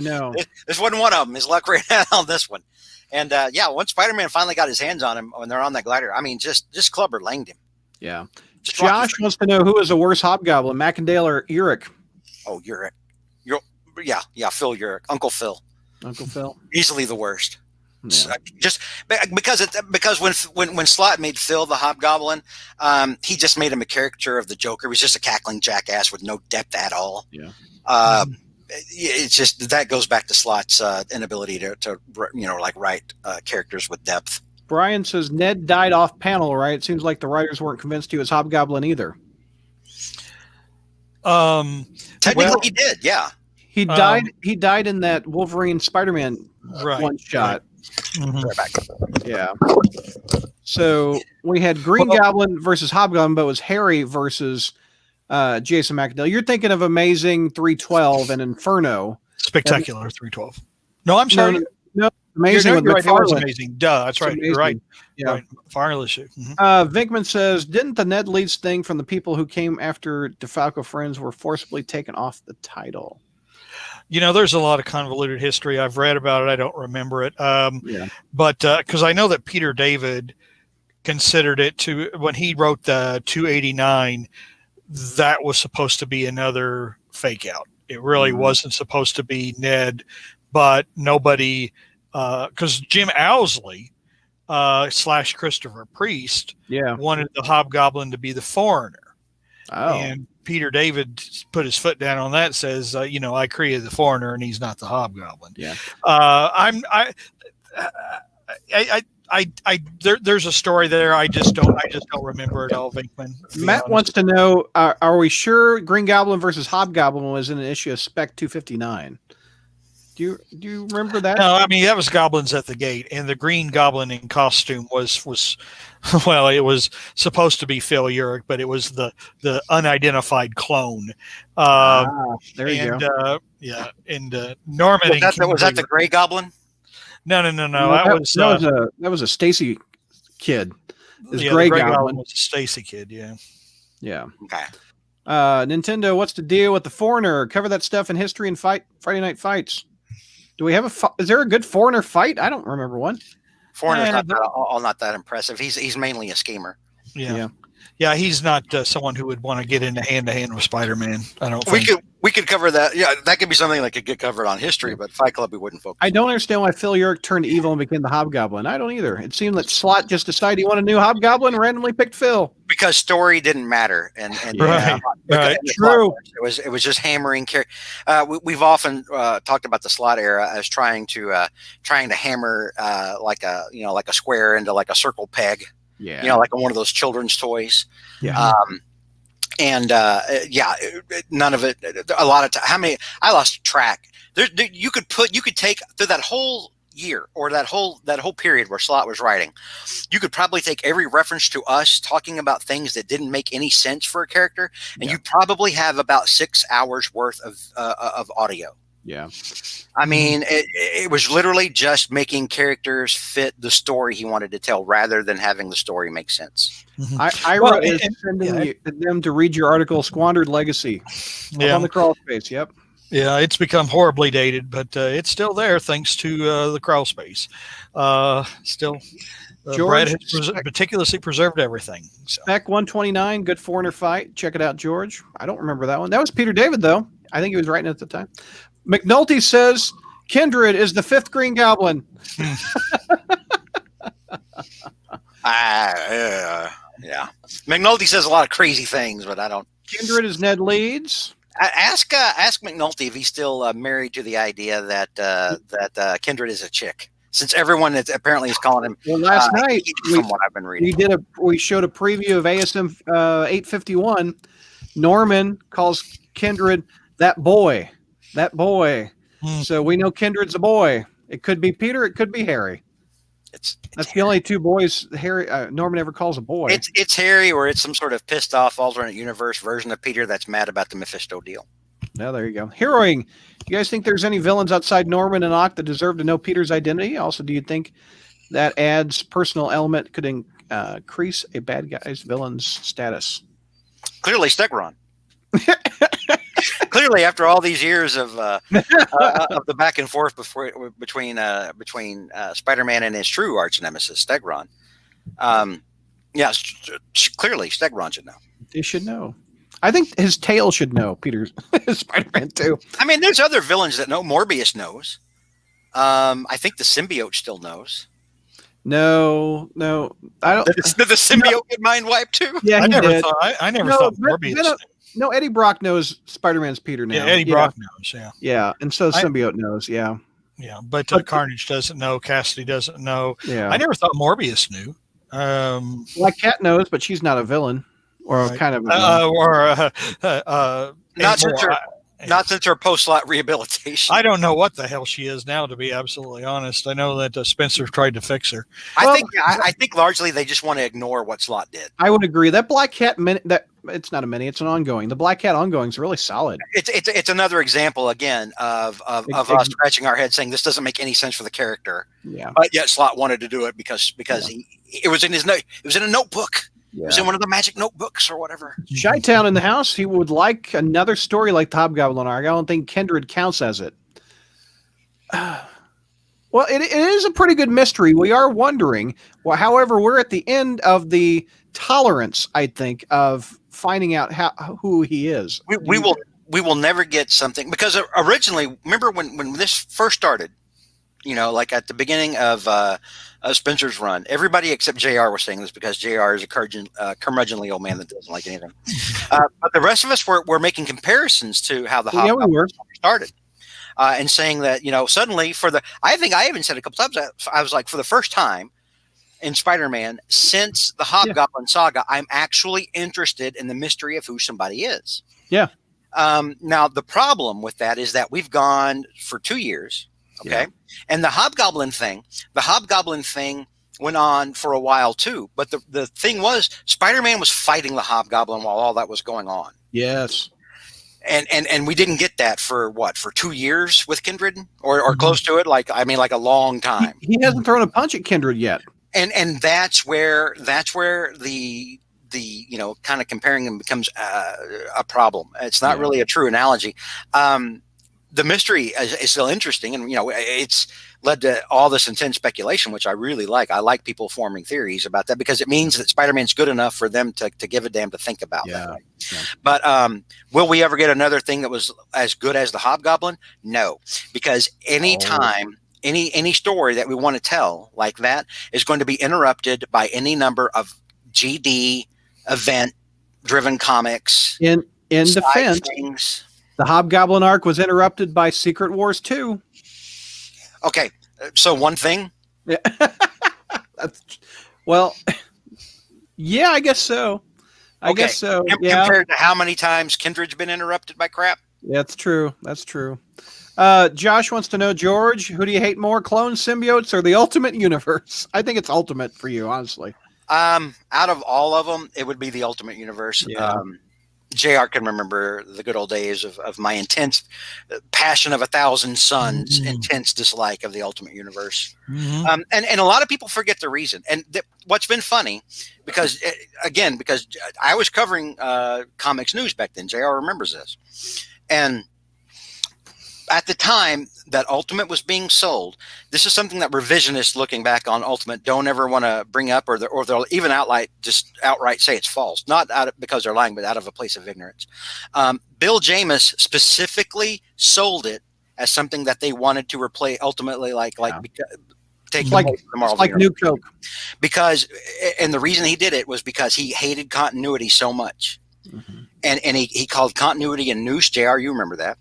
wasn't one of them. His luck ran out on this one. And once Spider-Man finally got his hands on him when they're on that glider, I mean, just clubber langed him. Yeah. Josh wants to know who is the worst Hobgoblin, Macendale or Urich? Oh, Urich. Phil Urich. Uncle Phil. Easily the worst. Yeah. Just because when Slott made Phil the Hobgoblin, he just made him a caricature of the Joker. He was just a cackling jackass with no depth at all. Yeah. It's just that goes back to Slott's inability to write characters with depth. Brian says Ned died off panel, right? It seems like the writers weren't convinced he was Hobgoblin either. Technically, he did. Yeah, he died. He died in that Wolverine Spider-Man one shot. Mm-hmm. Yeah. So we had Green Goblin versus Hobgoblin, but it was Harry versus Jason Macendale. You're thinking of Amazing 312 and Inferno. Spectacular 312. No, I'm sorry. No, Amazing with McFarlane. McFarlane. Right. Amazing. Duh, that's right. You're right. Yeah. Right. Fire issue. Vinkman says, didn't the Ned Leeds thing from the people who came after DeFalco Friends were forcibly taken off the title? There's a lot of convoluted history. I've read about it. I don't remember it. But because I know that Peter David considered it when he wrote the 289, that was supposed to be another fake out. It really wasn't supposed to be Ned, but nobody, because Jim Owsley / Christopher Priest wanted the Hobgoblin to be the Foreigner. Oh. And Peter David put his foot down on that, says, I created the Foreigner and he's not the Hobgoblin. Yeah. There's a story there. I just don't remember it all, Vinkman. Matt wants to know, are we sure Green Goblin versus Hobgoblin was in an issue of Spec 259? Do you remember that? No, I mean, that was Goblins at the Gate, and the Green Goblin in costume was well, it was supposed to be Phil Urich, but it was the unidentified clone. There you go. And Norman. Was that the Gray Goblin? No. That was a Stacy kid. The Gray Goblin was a Stacy kid. Yeah. Yeah. Okay. Nintendo, what's the deal with the Foreigner? Cover that stuff in History and Friday Night Fights. Do we have is there a good Foreigner fight? I don't remember one. Foreigner's not that impressive. He's mainly a schemer. Yeah, he's not someone who would want to get into hand-to-hand with Spider-Man. I don't think. We could cover that. Yeah, that could be something that could get covered on History, but Fight Club we wouldn't focus. I don't understand why Phil Urich turned evil and became the Hobgoblin. I don't either. It seemed that Slott just decided he wanted a new Hobgoblin and randomly picked Phil. Because story didn't matter, and right. True. It was just hammering. We've often talked about the Slott era as trying to hammer like a square into like a circle peg. Yeah. Like one of those children's toys. Yeah. None of it. A lot of how many? I lost track. You could take through that whole year or that whole period where Slott was writing. You could probably take every reference to us talking about things that didn't make any sense for a character, and you probably have about 6 hours worth of audio. Yeah. I mean, it was literally just making characters fit the story he wanted to tell rather than having the story make sense. Ira is sending them to read your article, Squandered Legacy. Up on the crawl space. Yep. Yeah, it's become horribly dated, but it's still there thanks to the crawl space. Still, Brad has meticulously preserved everything. So. Spec 129, good foreigner fight. Check it out, George. I don't remember that one. That was Peter David, though. I think he was writing it at the time. McNulty says Kindred is the 5th Green Goblin. Yeah. McNulty says a lot of crazy things, but I don't. Kindred is Ned Leeds. Ask McNulty if he's still married to the idea that Kindred is a chick, since everyone apparently is calling him. Well, last night, from what I've been reading, we showed a preview of ASM 851. Norman calls Kindred that boy. So we know Kindred's a boy. It could be Peter. It could be Harry. That's the only 2 boys Harry Norman ever calls a boy. It's Harry, or it's some sort of pissed off alternate universe version of Peter that's mad about the Mephisto deal. Yeah, there you go. Heroing. You guys think there's any villains outside Norman and Ock that deserve to know Peter's identity? Also, do you think that adds personal element could increase a bad guy's villain's status? Clearly, Stegron. Clearly, after all these years of the back and forth between Spider-Man and his true arch nemesis, Stegron. Clearly, Stegron should know. He should know. I think his tail should know, Peter's Spider-Man too. I mean, there's other villains that know. Morbius knows. I think the symbiote still knows. No, I don't. Did the symbiote get mind wiped too? Yeah, I never thought Morbius. No, Eddie Brock knows Spider-Man's Peter now. Yeah, Eddie Brock knows. Yeah. Yeah, and so symbiote knows. Yeah. Yeah, but Carnage doesn't know. Cassidy doesn't know. Yeah. I never thought Morbius knew. Like Cat knows, but she's not a villain, or kind of. Not since her post-slot rehabilitation. I don't know what the hell she is now, to be absolutely honest. I know that Spencer tried to fix her. I think largely they just want to ignore what Slott did. I would agree. That Black Cat it's not a mini, it's an ongoing. The Black Cat ongoing is really solid. It's another example again of us scratching our head saying this doesn't make any sense for the character. Yeah. But yet Slott wanted to do it because it was in his note. It was in a notebook. Yeah. It was in one of the magic notebooks or whatever. Chi-Town in the house. He would like another story like the Hobgoblin arc. I don't think Kindred counts as it. Well, it is a pretty good mystery. We are wondering. Well, however, we're at the end of the tolerance, I think, of finding out who he is. We will never get something, because originally, remember when this first started, like at the beginning of Spencer's run, everybody except JR was saying this because JR is a curmudgeonly old man that doesn't like anything. But the rest of us were making comparisons to how the Hobgoblin started. And saying that, suddenly I think I even said a couple times, I was like, for the first time in Spider-Man since the Hobgoblin saga, I'm actually interested in the mystery of who somebody is. Yeah. Now, the problem with that is that we've gone for 2 years. Okay. Yeah. And the Hobgoblin thing went on for a while too. But the thing was, Spider-Man was fighting the Hobgoblin while all that was going on. Yes. And we didn't get that for 2 years with Kindred or close to it. Like a long time. He hasn't thrown a punch at Kindred yet. And that's where the kind of comparing them becomes a problem. It's not really a true analogy. The mystery is still interesting, and it's led to all this intense speculation, which I really like. I like people forming theories about that because it means that Spider-Man's good enough for them to give a damn to think about that. Yeah. But will we ever get another thing that was as good as the Hobgoblin? No, because anytime any story that we want to tell like that is going to be interrupted by any number of GD event-driven comics. In defense. Things. The Hobgoblin arc was interrupted by Secret Wars 2. Okay, so one thing? Yeah. Yeah, I guess so. I guess so. Compared to how many times Kindred's been interrupted by crap? That's true. Josh wants to know, George, who do you hate more, clone symbiotes or the Ultimate Universe? I think it's Ultimate for you, honestly. Out of all of them, it would be the Ultimate Universe. Yeah. JR can remember the good old days of my intense passion of 1,000 suns, intense dislike of the Ultimate Universe. And a lot of people forget the reason. And what's been funny, because I was covering comics news back then. JR remembers this. And at the time that Ultimate was being sold, this is something that revisionists looking back on Ultimate don't ever want to bring up, or they'll even outright say it's false, not because they're lying, but out of a place of ignorance. Bill Jamis specifically sold it as something that they wanted to replace ultimately, take the Marvel like New Coke. Because, and the reason he did it was because he hated continuity so much, and he called continuity a noose. JR, you remember that?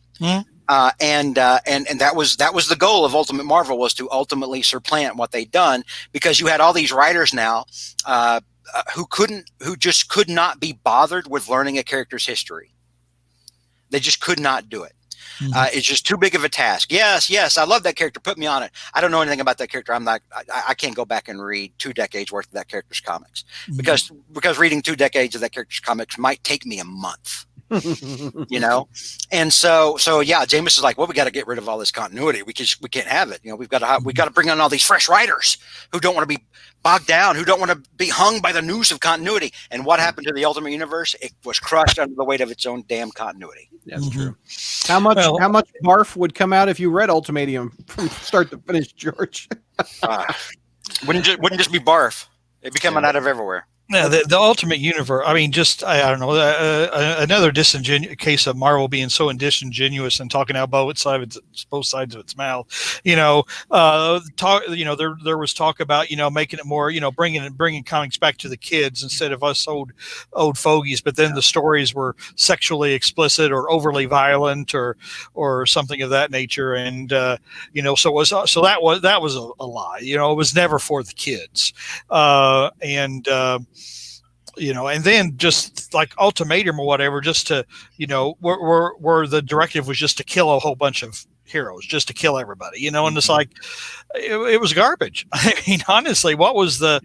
And that was the goal of Ultimate Marvel, was to ultimately supplant what they'd done, because you had all these writers now who just could not be bothered with learning a character's history. They just could not do it. It's just too big of a task. Yes, I love that character. Put me on it. I don't know anything about that character. I can't go back and read 2 decades worth of that character's comics, because reading 2 decades of that character's comics might take me a month. And so yeah, James is like, well, we got to get rid of all this continuity. We can't have it. We got to bring on all these fresh writers who don't want to be bogged down, who don't want to be hung by the noose of continuity. And what happened to the Ultimate Universe? It was crushed under the weight of its own damn continuity. That's true. How much barf would come out if you read Ultimatum from start to finish, George? Wouldn't just be barf. It'd be coming out of everywhere. Yeah, the Ultimate Universe. I mean, just I don't know. Another case of Marvel being so disingenuous and talking out both sides of its mouth. There was talk about making it more, bringing comics back to the kids instead of us old fogies. But then the stories were sexually explicit or overly violent or something of that nature. And that was a lie. It was never for the kids. And then just like Ultimatum or whatever, just to, where the directive was just to kill a whole bunch of heroes, just to kill everybody, and it's like, it was garbage. I mean, honestly, what was the,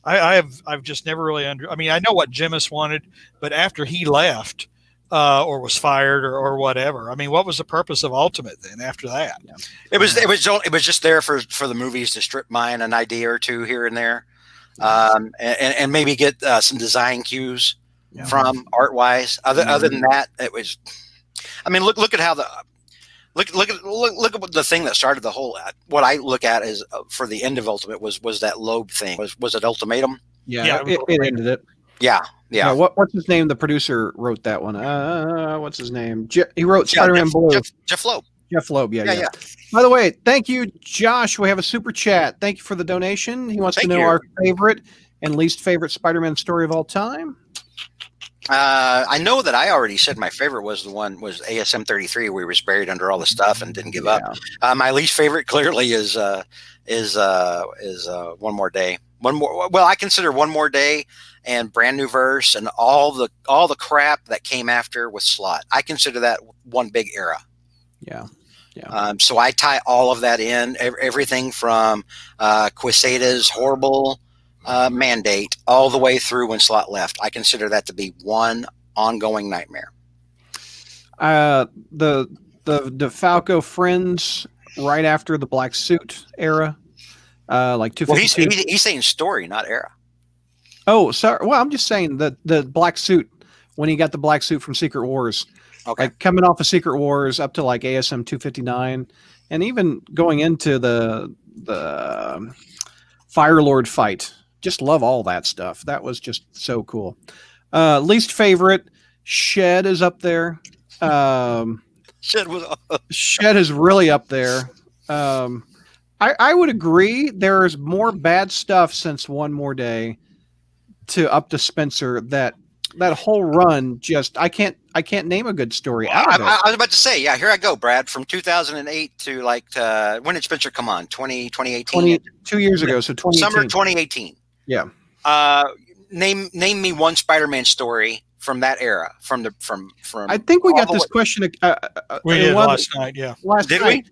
I've just never really I know what Jamis wanted, but after he left, or was fired or whatever. I mean, what was the purpose of Ultimate then after that? Yeah. It was just there for the movies to strip mine an idea or two here and there. And maybe get some design cues from art wise. Other than that, it was. I mean, look at how look at the thing that started the whole. What I look at is for the end of Ultimate was that Loeb thing. Was it Ultimatum? Yeah, it ended it. Yeah. What's his name? The producer wrote that one. What's his name? He wrote Spider-Man Blue. Jeff Loeb. Jeff Loeb, yeah. By the way, thank you, Josh. We have a super chat. Thank you for the donation. He wants to know our favorite and least favorite Spider-Man story of all time. I know that I already said my favorite was ASM 33, where he was buried under all the stuff and didn't give up. My least favorite clearly is One More Day. I consider One More Day and Brand New Verse and all the crap that came after with Slott. I consider that one big era. Yeah. So I tie all of that in, everything from Quesada's horrible mandate all the way through when Slott left. I consider that to be one ongoing nightmare. The DeFalco Friends right after the Black Suit era, like 252. Well, he's saying story, not era. Oh, sorry. Well, I'm just saying the Black Suit, when he got the Black Suit from Secret Wars. Okay. Like coming off of Secret Wars up to like ASM 259, and even going into the Fire Lord fight. Just love all that stuff. That was just so cool. Least favorite, Shed is up there. Shed is really up there. I would agree. There's more bad stuff since One More Day up to Spencer that whole run just I can't name a good story out of it. I was about to say, here I go, Brad, from 2008 to when did Spencer come on? 2018? 2 years ago, so 2018. Summer 2018. Yeah. Name me one Spider-Man story from that era. From I think we got this question. We did last night. Yeah. Did we?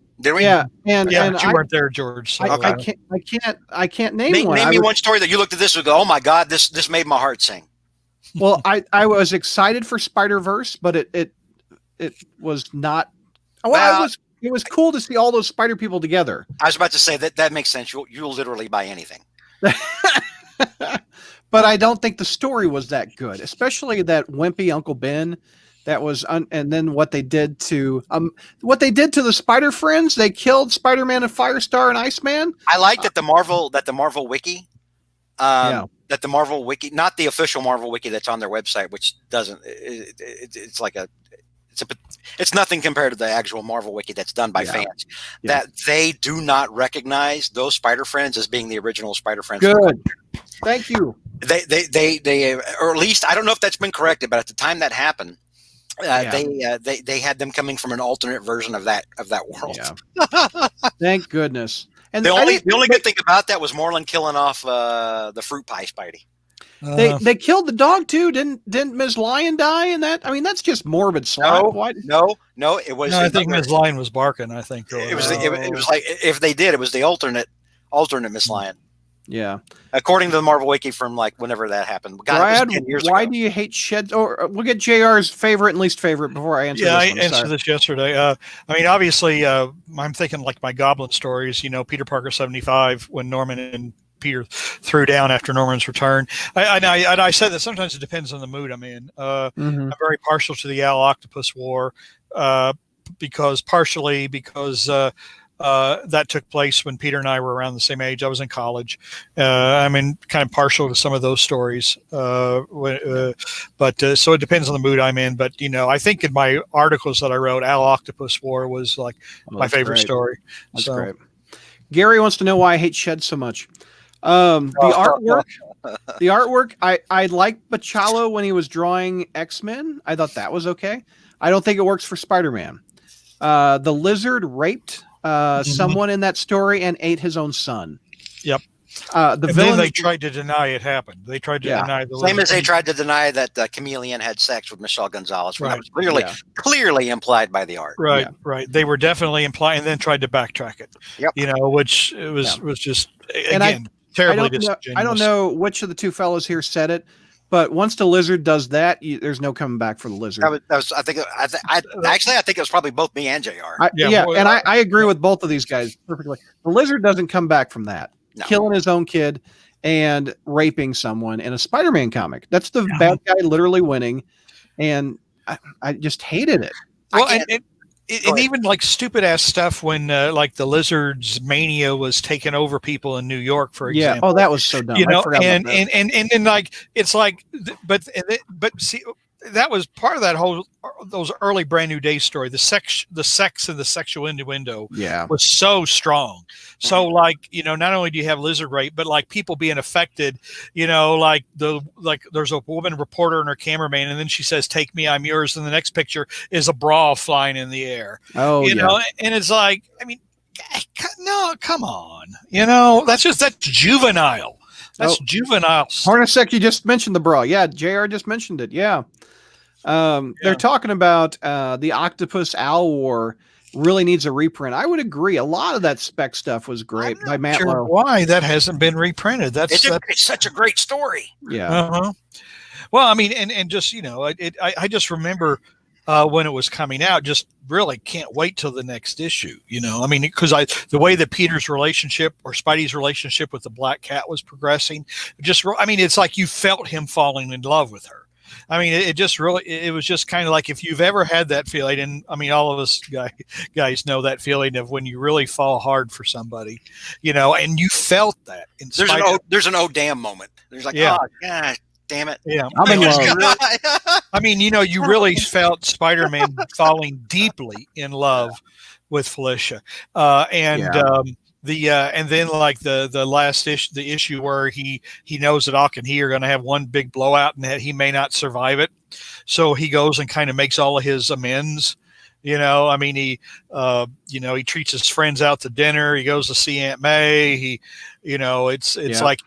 Yeah, and you weren't there, George. So. I can't name one. Name me one story that you looked at this and go, oh my God, this made my heart sing. Well, I was excited for Spider-Verse, but it was not. Well, it was cool to see all those Spider people together. I was about to say that makes sense. You'll literally buy anything. But I don't think the story was that good, especially that wimpy Uncle Ben. That was, and then what they did to the Spider Friends. They killed Spider-Man and Firestar and Iceman. I like that the Marvel wiki, that the Marvel wiki, not the official Marvel wiki that's on their website, which doesn't. It's nothing compared to the actual Marvel wiki that's done by fans. Yeah. That they do not recognize those Spider Friends as being the original Spider Friends. Good. Thank you. They or at least I don't know if that's been corrected, but at the time that happened, they had them coming from an alternate version of that world. Yeah. Thank goodness. And the only good thing about that was Moreland killing off the fruit pie Spidey. They killed the dog too, didn't Ms. Lion die in that? I mean, that's just morbid slap. No, it was. No, I think Ms. Lion was barking. I think it was like if they did, it was the alternate Ms. Lion. Yeah, according to the Marvel wiki from like whenever that happened. God, Brad, why do you hate Shed? Or we'll get JR's favorite and least favorite before I answer. Yeah, I answered this yesterday. I mean, obviously, I'm thinking like my Goblin stories. You know, Peter Parker 75 when Norman and Peter threw down after Norman's return. I said that sometimes it depends on the mood I'm in. I'm very partial to the Owl Octopus War because that took place when Peter and I were around the same age. I was in college. I'm kind of partial to some of those stories. But so it depends on the mood I'm in. But, you know, I think in my articles that I wrote, Owl Octopus War was like my favorite story. That's great. Gary wants to know why I hate Shed so much. The artwork, I liked Bachalo when he was drawing X-Men. I thought that was okay. I don't think it works for Spider-Man. The Lizard raped someone in that story and ate his own son. Yep. Then they tried to deny it happened. They tried to deny the same as they tried to deny that Chameleon had sex with Michelle Gonzalez. Right. That was clearly implied by the art. Right, right. They were definitely implying and then tried to backtrack it. Yep. You know, which was just again terribly disingenuous. I don't know which of the two fellows here said it, but once the Lizard does that, there's no coming back for the Lizard. I think it was probably both me and JR. I agree with both of these guys perfectly. The Lizard doesn't come back from that. No. Killing his own kid and raping someone in a Spider-Man comic. That's the bad guy literally winning, and I just hated it. Well, and even like stupid ass stuff when like the Lizard's mania was taking over people in New York, for example. Oh, that was so dumb. You know, and like it's like, but see, that was part of that whole those early Brand New Day story. The sex and the sexual innuendo was so strong. So like, you know, not only do you have Lizard rape, but like people being affected, you know, like there's a woman reporter and her cameraman, and then she says, "Take me, I'm yours." And the next picture is a bra flying in the air. Oh, you know, and it's like, I mean, no, come on, you know, that's juvenile. That's juvenile. Hornacek, you just mentioned the bra. Yeah, JR just mentioned it. Yeah. They're talking about the Octopus Owl War really needs a reprint. I would agree. A lot of that spec stuff was great by Matt Lowe. Why that hasn't been reprinted? It's such a great story. Yeah. Well, I mean, and just, you know, I just remember when it was coming out, just really can't wait till the next issue. You know, I mean, because the way that Peter's relationship or Spidey's relationship with the Black Cat was progressing, it's like you felt him falling in love with her. I mean, it was just kind of like if you've ever had that feeling, and I mean, all of us guys know that feeling of when you really fall hard for somebody, you know, and you felt that. There's an oh damn moment. There's like, oh God damn it. Yeah. I'm in love. I mean, you know, you really felt Spider-Man falling deeply in love with Felicia. And then like the last issue, the issue where he knows that Ock and he are going to have one big blowout and that he may not survive it. So he goes and kind of makes all of his amends. You know, I mean, he treats his friends out to dinner. He goes to see Aunt May. He, you know, it's like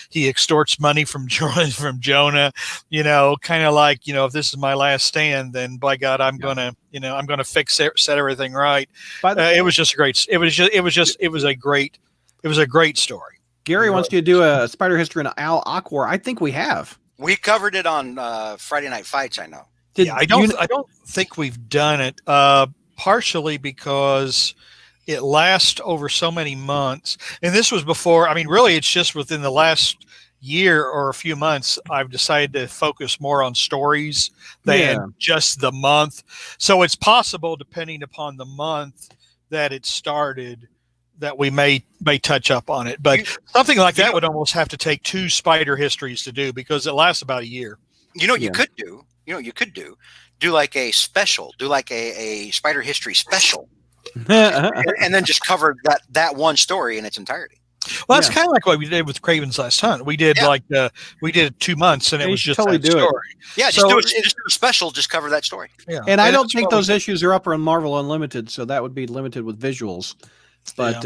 he extorts money from Jonah, you know, kind of like, you know, if this is my last stand, then by God, I'm going to set everything right. It was a great story. Gary wants you to do a Spider History and Owl Aquar. I think we have. We covered it on Friday Night Fights. I know. I don't think we've done it. Partially because it lasts over so many months, and this was before. I mean, really, it's just within the last year or a few months I've decided to focus more on stories than just the month. So it's possible, depending upon the month that it started, that we may touch up on it. But something like that would almost have to take 2 Spider histories to do, because it lasts about a year. You know what you could do? Do like a special, do like a Spider history special. And then just cover that one story in its entirety. Well, that's kind of like what we did with Craven's Last Hunt. We did we did 2 months, and it was just totally that story. Yeah, just do a special, just cover that story. Yeah, and I don't think those issues are up on Marvel Unlimited, so that would be limited with visuals. But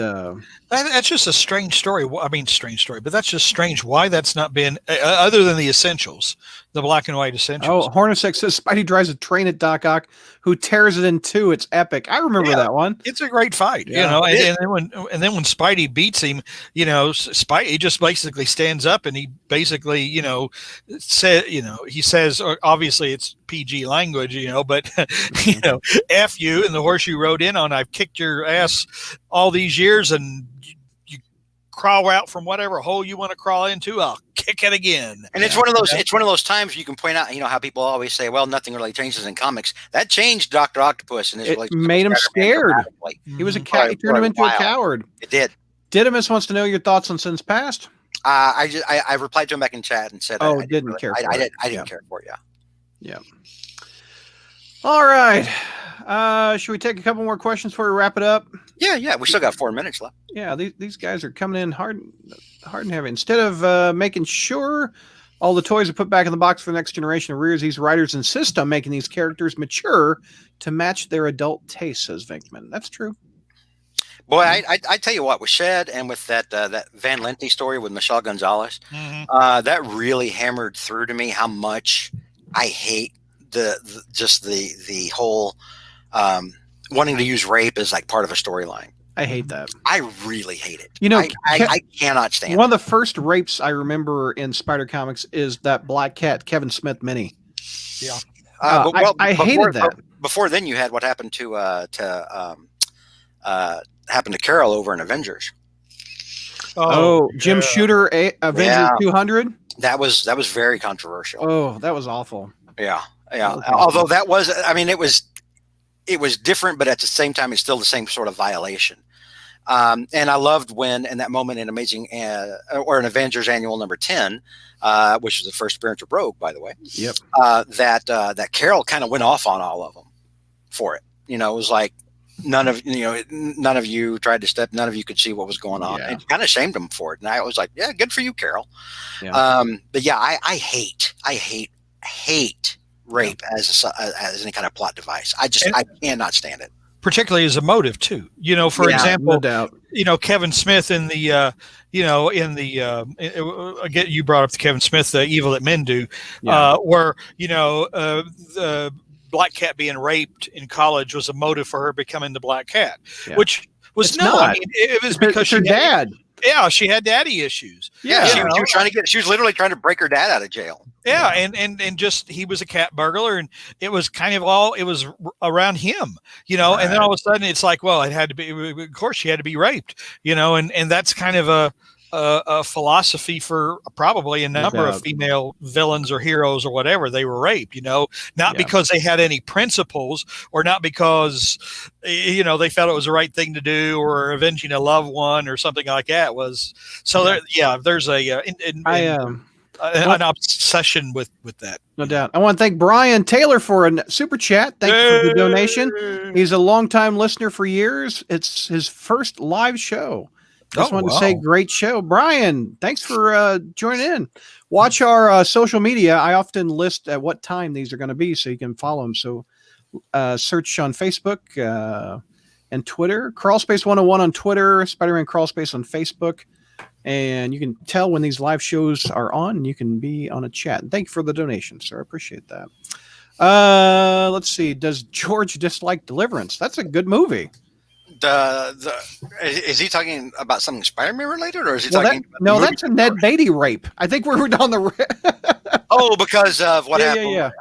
that's just a strange story. I mean, strange story, but that's just strange. Why that's not been other than the essentials, the black and white essentials. Oh, Hornacek says Spidey drives a train at Doc Ock, who tears it in 2. It's epic. I remember that one. It's a great fight, you know. And then when Spidey beats him, you know, Spidey just basically stands up and he basically, you know, he says, obviously it's PG language, you know, but you know, F you and the horse you rode in on. I've kicked your ass all these years, and you crawl out from whatever hole you want to crawl into, I'll kick it again. And it's one of those it's one of those times you can point out, you know, how people always say, well, nothing really changes in comics. That changed Dr. Octopus, and it made him scared. He was a cat. He turned him into a coward. It did. Didymus wants to know your thoughts on Sins Past. I replied to him back in chat and said, I didn't care for it. I didn't care for it. Yeah. All right. Should we take a couple more questions before we wrap it up? Yeah. We still got 4 minutes left. Yeah, these guys are coming in hard and heavy. Instead of making sure all the toys are put back in the box for the next generation of readers, these writers insist on making these characters mature to match their adult taste, says Vinkman. That's true. Boy, I tell you what, with Shed and with that Van Lente story with Michelle Gonzalez, that really hammered through to me how much I hate the whole wanting to use rape as like part of a storyline. I hate that. I really hate it. You know, I cannot stand it. One of the first rapes I remember in Spider Comics is that Black Cat Kevin Smith mini. Yeah. I hated that. Before then, you had what happened to Carol over in Avengers. Jim Shooter, Avengers 200. That was very controversial. Oh, that was awful. Yeah. Although that was, I mean, it was different, but at the same time, it's still the same sort of violation. And I loved when, in that moment in Amazing or in Avengers Annual number 10, which was the first appearance of Rogue, by the way. Yep. That Carol kind of went off on all of them for it. You know, it was like none of you tried to step. None of you could see what was going on. Yeah. It kind of shamed them for it. And I was like, yeah, good for you, Carol. Yeah. But yeah, I hate rape as any kind of plot device. I cannot stand it. Particularly as a motive too. You know, for example, no doubt. You know, Kevin Smith in the again, you brought up the Kevin Smith, the Evil That Men Do, where, you know, the Black Cat being raped in college was a motive for her becoming the Black Cat, which was it was because her dad. Yeah, she had daddy issues. Yeah, she was literally trying to break her dad out of jail. Yeah, and just he was a cat burglar, and it was kind of it was around him, you know. Right. And then all of a sudden, it's like, well, it had to be. Of course, she had to be raped, you know, and that's kind of a philosophy for probably a number of female villains or heroes or whatever. They were raped, you know, not because they had any principles or not because, you know, they felt it was the right thing to do or avenging a loved one or something like that was. So there's an obsession with that. No doubt. I want to thank Brian Taylor for a super chat. Thank you for the donation. He's a longtime listener for years. It's his first live show. Just wanted to say, great show. Brian, thanks for joining in. Watch our social media. I often list at what time these are going to be so you can follow them. So search on Facebook and Twitter. Crawlspace 101 on Twitter, Spider-Man Crawlspace on Facebook. And you can tell when these live shows are on, and you can be on a chat. And thank you for the donation, sir. I appreciate that. Let's see. Does George dislike Deliverance? That's a good movie. Is he talking about something Spider-Man related, or is he talking? That's a Ned Beatty rape. I think we're on the. Oh, because of what happened. Yeah.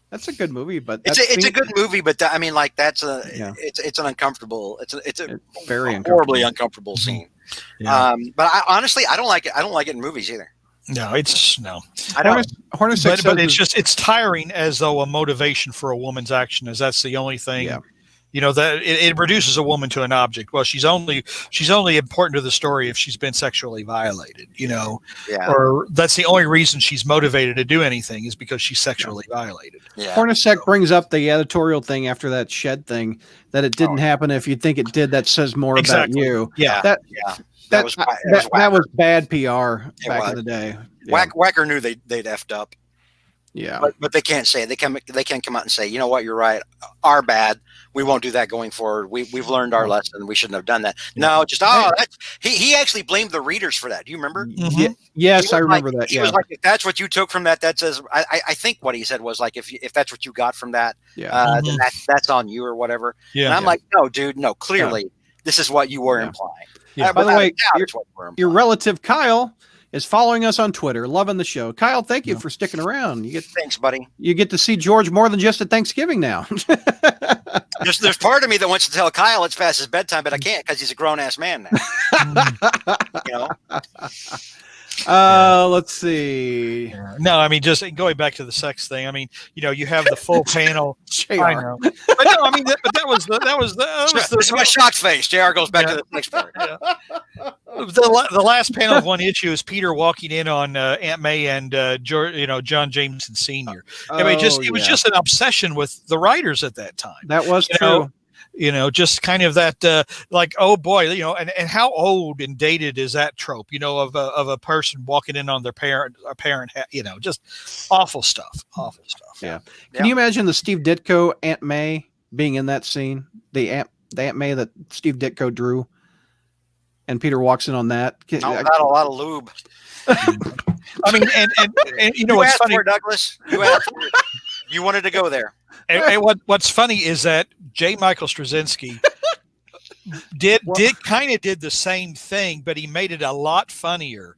That's a good movie, but it's a good movie, but I mean, like it's an uncomfortable. It's a very horribly uncomfortable scene. Yeah. But honestly, I don't like it. I don't like it in movies either. No, it's no. I don't. But it's tiring as though a motivation for a woman's action is that's the only thing. Yeah. That it reduces a woman to an object. Well, she's only important to the story if she's been sexually violated, or that's the only reason she's motivated to do anything is because she's sexually violated. Yeah. Hornacek brings up the editorial thing after that shed thing that it didn't happen. If you think it did, that says more about you. Yeah. That was bad PR back in the day. Yeah. Wacker knew they'd effed up. Yeah. But they can't say it. They can't come out and say, you know what, you're right. Our bad. We won't do that going forward. We've learned our lesson. We shouldn't have done that. No, just he actually blamed the readers for that. Do you remember? Mm-hmm. Yes, I remember that. He was like, if that's what you took from that, that says. I think what he said was like, if that's what you got from that, then that's on you or whatever. Yeah. And I'm like, no, dude, no. Clearly, this is what you were implying. Yeah. By the way, your relative Kyle is following us on Twitter, loving the show. Kyle, thank you for sticking around. Thanks, buddy. You get to see George more than just at Thanksgiving now. There's part of me that wants to tell Kyle it's past his bedtime, but I can't because he's a grown ass man now. Let's see. No, I mean, just going back to the sex thing. I mean, you have the full panel. I know, but no, I mean, that was this is my shocked face. JR goes back to the next part. Yeah. The last panel of one issue is Peter walking in on Aunt May and John Jameson Sr. I mean, it was just an obsession with the writers at that time. That was true. Just kind of that, like, oh boy, and how old and dated is that trope, of a person walking in on their parent, just awful stuff. Yeah. Can you imagine the Steve Ditko Aunt May being in that scene? The Aunt May that Steve Ditko drew, and Peter walks in on that. Not a lot of lube. I mean, and you what's funny, Douglas? You wanted to go there. And what's funny is that J. Michael Straczynski did the same thing, but he made it a lot funnier.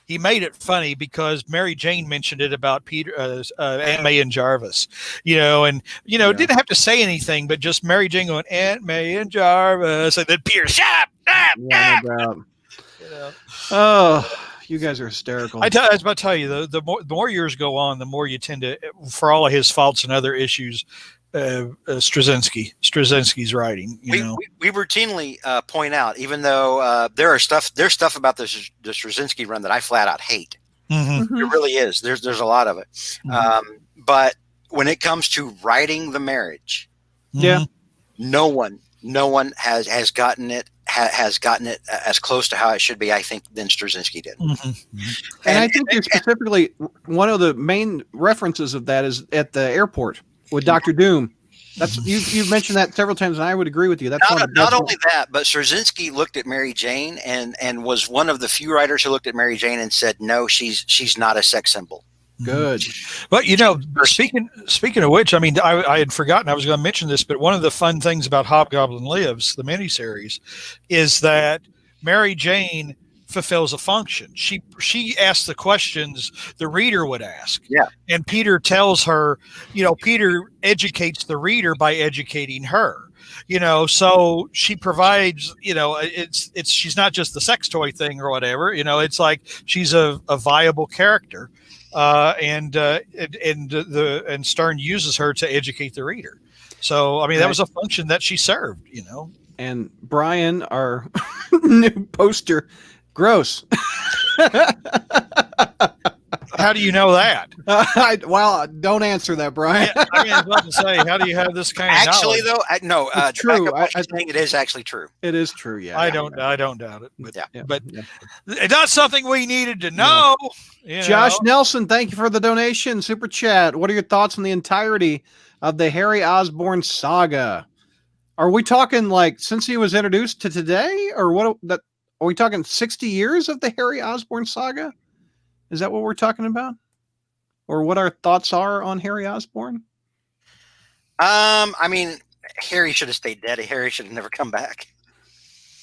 He made it funny because Mary Jane mentioned it about Peter, Aunt May and Jarvis, didn't have to say anything, but just Mary Jane going, Aunt May and Jarvis, and then Peter, shut up, no doubt. Oh, you guys are hysterical. I was about to tell you, the more years go on, the more you tend to, for all of his faults and other issues, Straczynski's writing. We routinely point out, even though there's stuff about the Straczynski run that I flat out hate. Mm-hmm. It really is. There's a lot of it. Mm-hmm. But when it comes to writing the marriage, no one has gotten it as close to how it should be, I think, than Straczynski did. Mm-hmm. And I think you're specifically one of the main references of that is at the airport with Dr. Doom. That's you've mentioned that several times, and I would agree with you. That's not only that, but Straczynski looked at Mary Jane and was one of the few writers who looked at Mary Jane and said, "No, she's not a sex symbol." Good. But speaking of which, I mean, I had forgotten I was going to mention this, but one of the fun things about Hobgoblin Lives, the miniseries, is that Mary Jane fulfills a function. She asks the questions the reader would ask. Yeah. And Peter tells her, Peter educates the reader by educating her. So she provides, it's she's not just the sex toy thing or whatever, it's like she's a viable character. And Stern uses her to educate the reader. So, I mean, that was a function that she served, And Brian, our new poster, gross. How do you know that? Don't answer that, Brian. Yeah, I was about to say, how do you have this kind of actually knowledge? Though? It's true. I think it is actually true. It is true. Yeah. I don't doubt it. But, yeah. But it's not something we needed to know. Josh Nelson, thank you for the donation. Super chat. What are your thoughts on the entirety of the Harry Osborn saga? Are we talking like since he was introduced to today, or what? That are we talking 60 years of the Harry Osborn saga? Is that what we're talking about? Or what our thoughts are on Harry Osborn? I mean, Harry should have stayed dead. Harry should have never come back.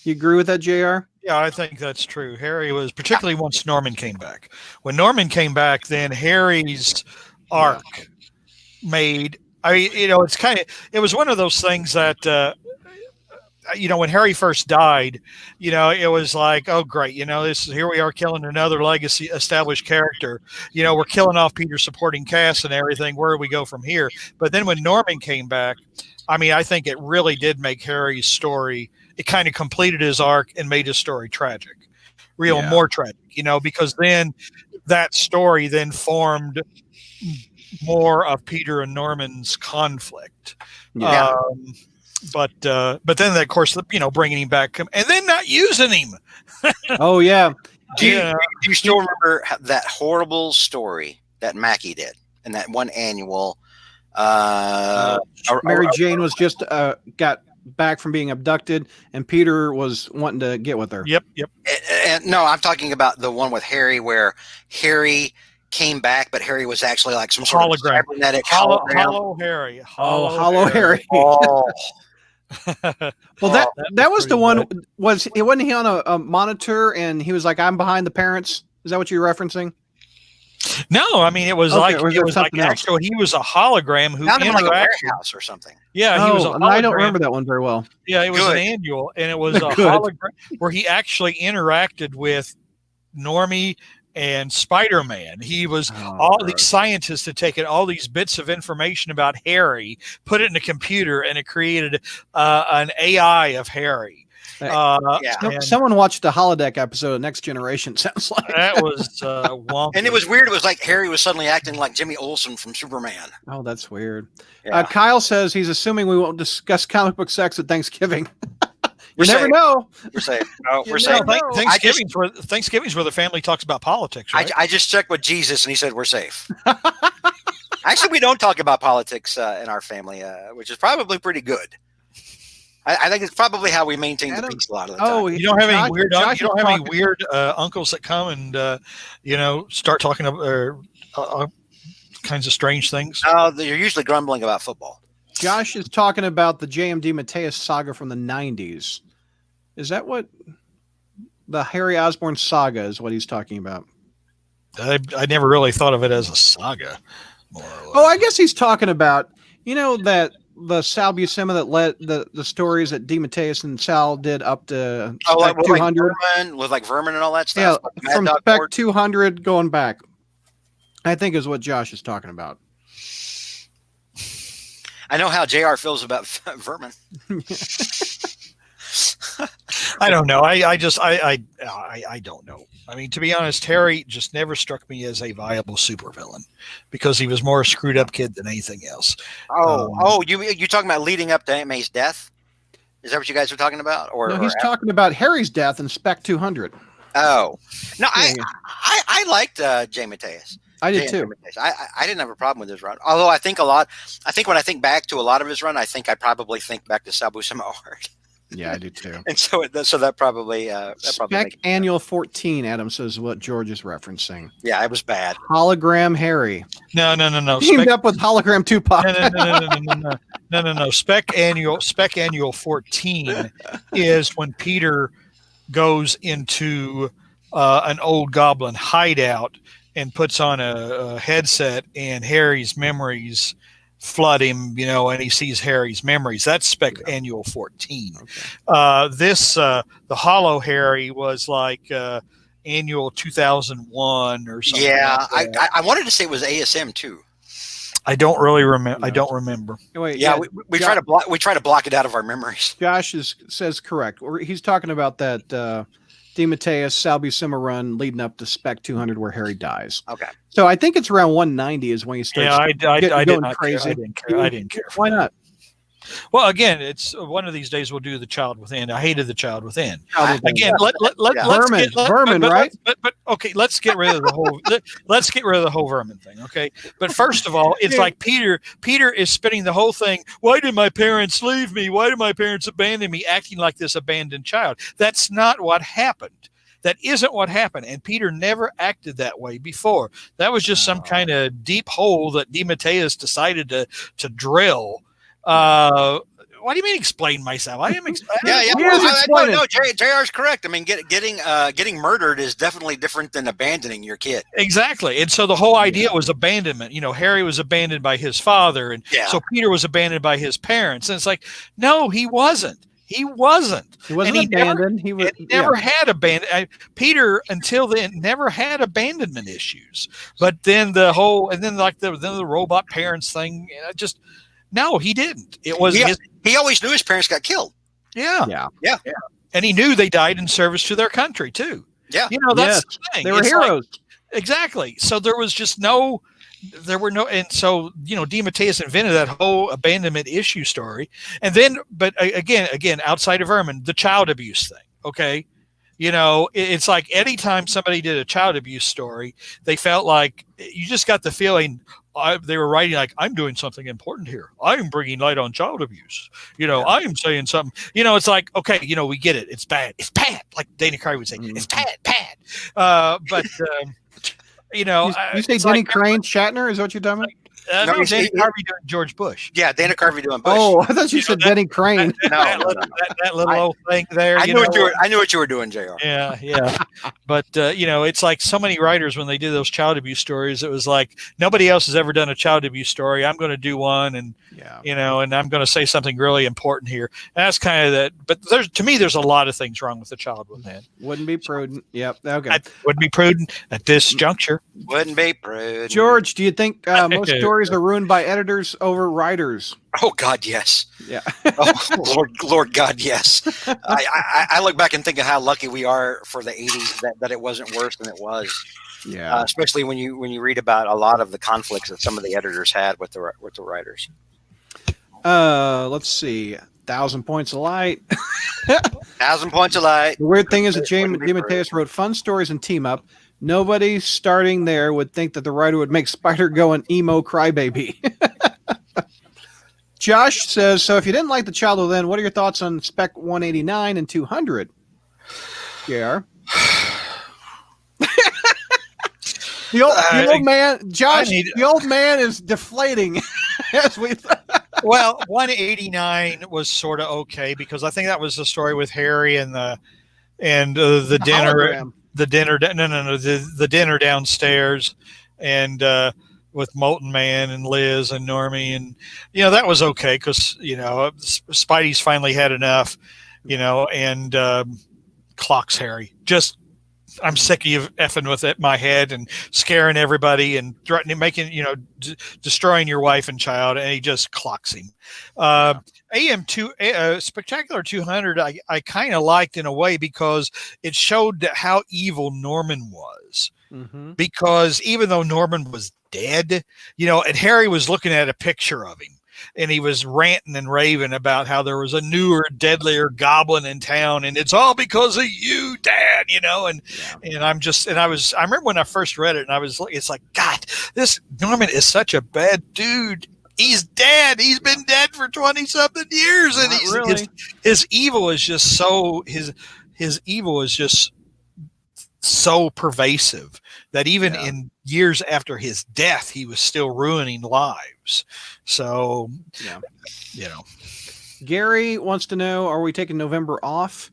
You agree with that, JR? Yeah, I think that's true. Harry was particularly once Norman came back. When Norman came back, then Harry's arc made. It was one of those things that when Harry first died, it was like, oh great, here we are killing another legacy established character. We're killing off Peter's supporting cast and everything. Where do we go from here? But then when Norman came back, I think it really did make Harry's story. It kind of completed his arc and made his story tragic, more tragic, because then that story then formed more of Peter and Norman's conflict. Yeah. But then, of course, bringing him back and then not using him. Oh, yeah. Do you still remember that horrible story that Mackie did in that one annual? Mary Jane was just got back from being abducted, and Peter was wanting to get with her. Yep. And no, I'm talking about the one with Harry, where Harry came back, but Harry was actually like some sort of cybernetic hologram. Hollow Harry. Hollow Harry. Oh. Well, that was the one. Wasn't he on a monitor and he was like, "I'm behind the parents"? Is that what you're referencing? No, it was actually he was a hologram who interacted like a warehouse or something. Yeah, he was a hologram. I don't remember that one very well. Yeah, it was an annual, and it was a hologram where he actually interacted with Normie and Spider-Man. He was these scientists had taken all these bits of information about Harry, put it in a computer, and it created an AI of Harry. Someone watched the holodeck episode of Next Generation. Sounds like that was wonky. And it was weird. It was like Harry was suddenly acting like Jimmy Olsen from Superman. Oh, that's weird. Yeah. Kyle says he's assuming we won't discuss comic book sex at Thanksgiving. You never know. We're safe. Oh, we're safe. Thanksgiving's where the family talks about politics, right? I just checked with Jesus, and he said we're safe. Actually, we don't talk about politics in our family, which is probably pretty good. I think it's probably how we maintain the peace a lot of the time. Oh, you don't have any weird. You don't have any weird uncles that come and start talking about kinds of strange things. No, they're usually grumbling about football. Josh is talking about the J.M.D. Mateus saga from the 90s. Is that what the Harry Osborn saga is what he's talking about? I never really thought of it as a saga. Oh, I guess he's talking about, that the Sal Buscema that led the stories that DeMatteis and Sal did up to Spec 200. Like Vermin and all that stuff? Yeah, like from Spec 200 going back. I think is what Josh is talking about. I know how JR feels about Vermin. I don't know. I don't know. To be honest, Harry just never struck me as a viable supervillain because he was more a screwed up kid than anything else. You talking about leading up to Aunt May's death? Is that what you guys are talking about? No, he's talking about Harry's death in Spec 200. Oh, no, I liked J. Mateus. I did too. I didn't have a problem with his run. Although I think when I think back to a lot of his run, I think I probably think back to Sal Buscema hard. Yeah, I do too. And so that probably Spec Annual 14, Adam says what George is referencing. Yeah, it was bad. Hologram Harry. No. Teamed up with Hologram Tupac. No. Spec Annual 14 is when Peter goes into an old goblin hideout and puts on a headset, and Harry's memories flood him, and he sees Harry's memories. That's Spec Annual 14. Okay. The Hollow Harry was like Annual 2001 or something. Yeah, like I wanted to say it was ASM too. I don't really remember. No. I don't remember. Wait, we try to block it out of our memories. Josh says correct. He's talking about that DeMatteis, Sal Buscema run leading up to Spec 200 where Harry dies. Okay. So I think it's around 190 is when he starts going crazy. I didn't care. Why not? Well, again, it's one of these days we'll do The Child Within. I hated The Child Within. Again, Vermin, right? But okay, let's get rid of the whole. Let's get rid of the whole Vermin thing, okay? But first of all, it's like Peter is spinning the whole thing. Why did my parents leave me? Why did my parents abandon me? Acting like this abandoned child. That's not what happened. That isn't what happened, and Peter never acted that way before. That was just some kind of deep hole that DeMatteis decided to drill. What do you mean explain myself? I am Yeah. explain it. JR's correct. I mean, getting murdered is definitely different than abandoning your kid. Exactly. And so the whole idea was abandonment. Harry was abandoned by his father, and so Peter was abandoned by his parents. And it's like, no, he wasn't. He wasn't. He wasn't abandoned. He never had abandoned. Peter until then never had abandonment issues. But then the robot parents thing, no, he didn't. It was he always knew his parents got killed. Yeah. And he knew they died in service to their country too. Yeah. That's the thing. They were heroes. Exactly. So there was just and so, DeMatteis invented that whole abandonment issue story. And then, but again, outside of Ermin, the child abuse thing. Okay. It's like anytime somebody did a child abuse story, they felt like you just got the feeling they were writing like, I'm doing something important here. I'm bringing light on child abuse. I am saying something, it's like, okay, we get it. It's bad. It's bad. Like Dana Carvey would say, it's bad. But, you say Denny Crane, Shatner? Is that what you're talking about? No, Dana Carvey doing George Bush. Yeah, Dana Carvey doing Bush. Oh, I thought you said Denny Crane. That little old thing there. I knew what you were doing, JR. Yeah. But it's like so many writers when they did those child abuse stories, it was like nobody else has ever done a child abuse story. I'm going to do one, and and I'm going to say something really important here. And that's kind of that. But to me, there's a lot of things wrong with the child with man. Wouldn't be prudent. Yep. Okay. Wouldn't be prudent at this juncture. Wouldn't be prudent. George, do you think most stories are ruined by editors over writers? Oh God, yes. Yeah. Oh Lord God, yes. I look back and think of how lucky we are for the 80s that it wasn't worse than it was. Yeah. Especially when you read about a lot of the conflicts that some of the editors had with the writers. Let's see. 1,000 Points of Light. 1,000 Points of Light. The weird thing is that James DeMatteis wrote fun stories and team up. Nobody starting there would think that the writer would make Spider go an emo crybaby. Josh says, so if you didn't like The Child Within, what are your thoughts on Spec 189 and 200? JR? The old man, Josh, the old man is deflating. As we well, 189 was sort of okay because I think that was the story with Harry and the dinner. Hologram. The dinner downstairs, and with Molten Man and Liz and Normie, and that was okay because Spidey's finally had enough, and clocks Harry. Just I'm sick of effing with it, my head and scaring everybody and threatening, making destroying your wife and child, and he just clocks him. Spectacular 200, I kind of liked in a way because it showed how evil Norman was. Mm-hmm. Because even though Norman was dead, and Harry was looking at a picture of him, and he was ranting and raving about how there was a newer, deadlier goblin in town, and it's all because of you, Dad, and I remember when I first read it, and it's like, God, this Norman is such a bad dude. He's dead. He's been dead for 20-something years, and his evil is just his evil is just so pervasive that even in years after his death, he was still ruining lives. So, Gary wants to know: are we taking November off?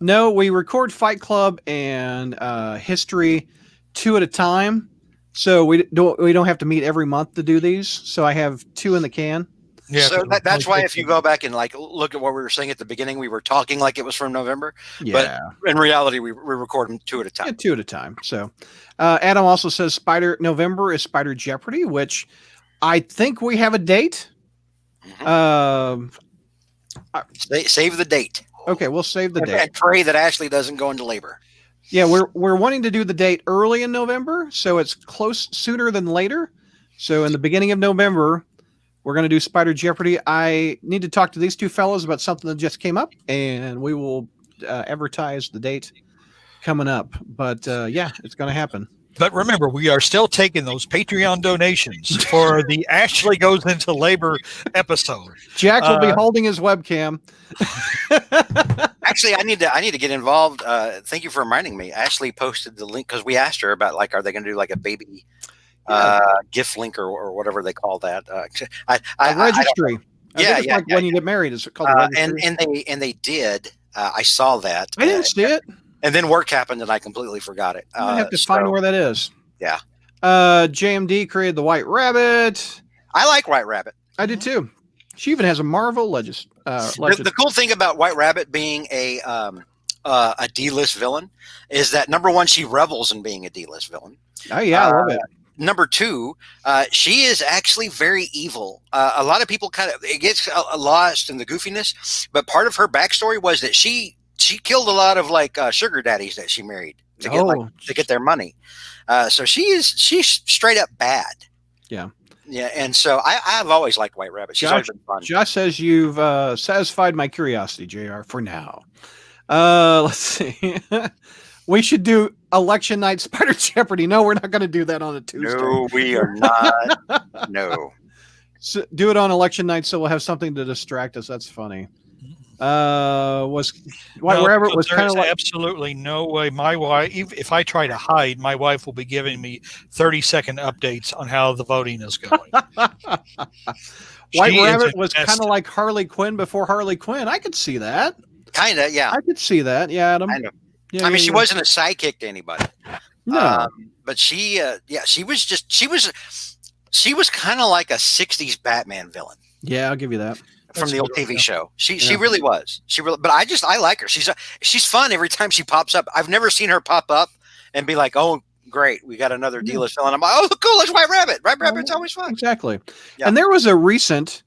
No, we record Fight Club and History 2 at a time. So we don't have to meet every month to do these. So I have 2 in the can. Yeah. So that's why if you go back and look at what we were saying at the beginning, we were talking like it was from November. Yeah. But in reality, we record them 2 at a time. Yeah, 2 at a time. So Adam also says November is Spider Jeopardy, which I think we have a date. Mm-hmm. Save the date. Okay, we'll save the date. And pray that Ashley doesn't go into labor. Yeah, we're wanting to do the date early in November, so it's close sooner than later. So in the beginning of November, we're going to do Spider Jeopardy. I need to talk to these 2 fellows about something that just came up, and we will advertise the date coming up. But it's going to happen. But remember, we are still taking those Patreon donations for the Ashley Goes Into Labor episode. Jack will be holding his webcam. Actually, I need to get involved. Thank you for reminding me. Ashley posted the link because we asked her about are they going to do a baby gift link or whatever they call that? A registry. Like when you get married, it's called a registry. And they did. I saw that. I didn't see it. And then work happened, and I completely forgot it. I have to find where that is. Yeah. JMD created the White Rabbit. I like White Rabbit. I did too. She even has a Marvel legend. The cool thing about White Rabbit being a D-list villain is that number one, she revels in being a D-list villain. Oh yeah, I love it. Number two, she is actually very evil. A lot of people it gets lost in the goofiness, but part of her backstory was that she killed a lot of sugar daddies that she married to get their money. So she's straight up bad. Yeah. Yeah, and so I've always liked White Rabbit. She's always been fun. Josh says you've satisfied my curiosity, JR, for now. Let's see. We should do election night Spider Jeopardy. No, we're not going to do that on a Tuesday. No, we are not. No. So do it on election night so we'll have something to distract us. That's funny. White Rabbit was kind of like absolutely no way. My wife, if I try to hide, my wife will be giving me 30-second updates on how the voting is going. White Rabbit was kind of like Harley Quinn before Harley Quinn. I could see that. Kind of, yeah. I could see that. Yeah, Adam. Kind of. Yeah, I mean, she wasn't a sidekick to anybody. No, but she was kind of like a '60s Batman villain. Yeah, I'll give you that. From the old TV show. She really was. But I like her. She's fun every time she pops up. I've never seen her pop up and be like, oh, great, we got another D-list villain. I'm like, oh, cool, it's White Rabbit. White Rabbit's always fun. Exactly. Yeah. And there was a recent,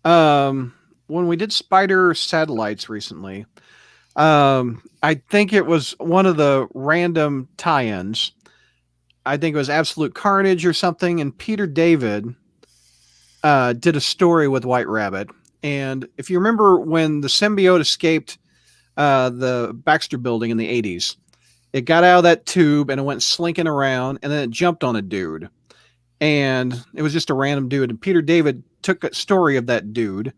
when we did Spider Satellites recently, I think it was one of the random tie-ins. I think it was Absolute Carnage or something, and Peter David did a story with White Rabbit. And if you remember when the symbiote escaped the Baxter building in the 80s, it got out of that tube and it went slinking around, and then it jumped on a dude. And it was just a random dude. And Peter David took a story of that dude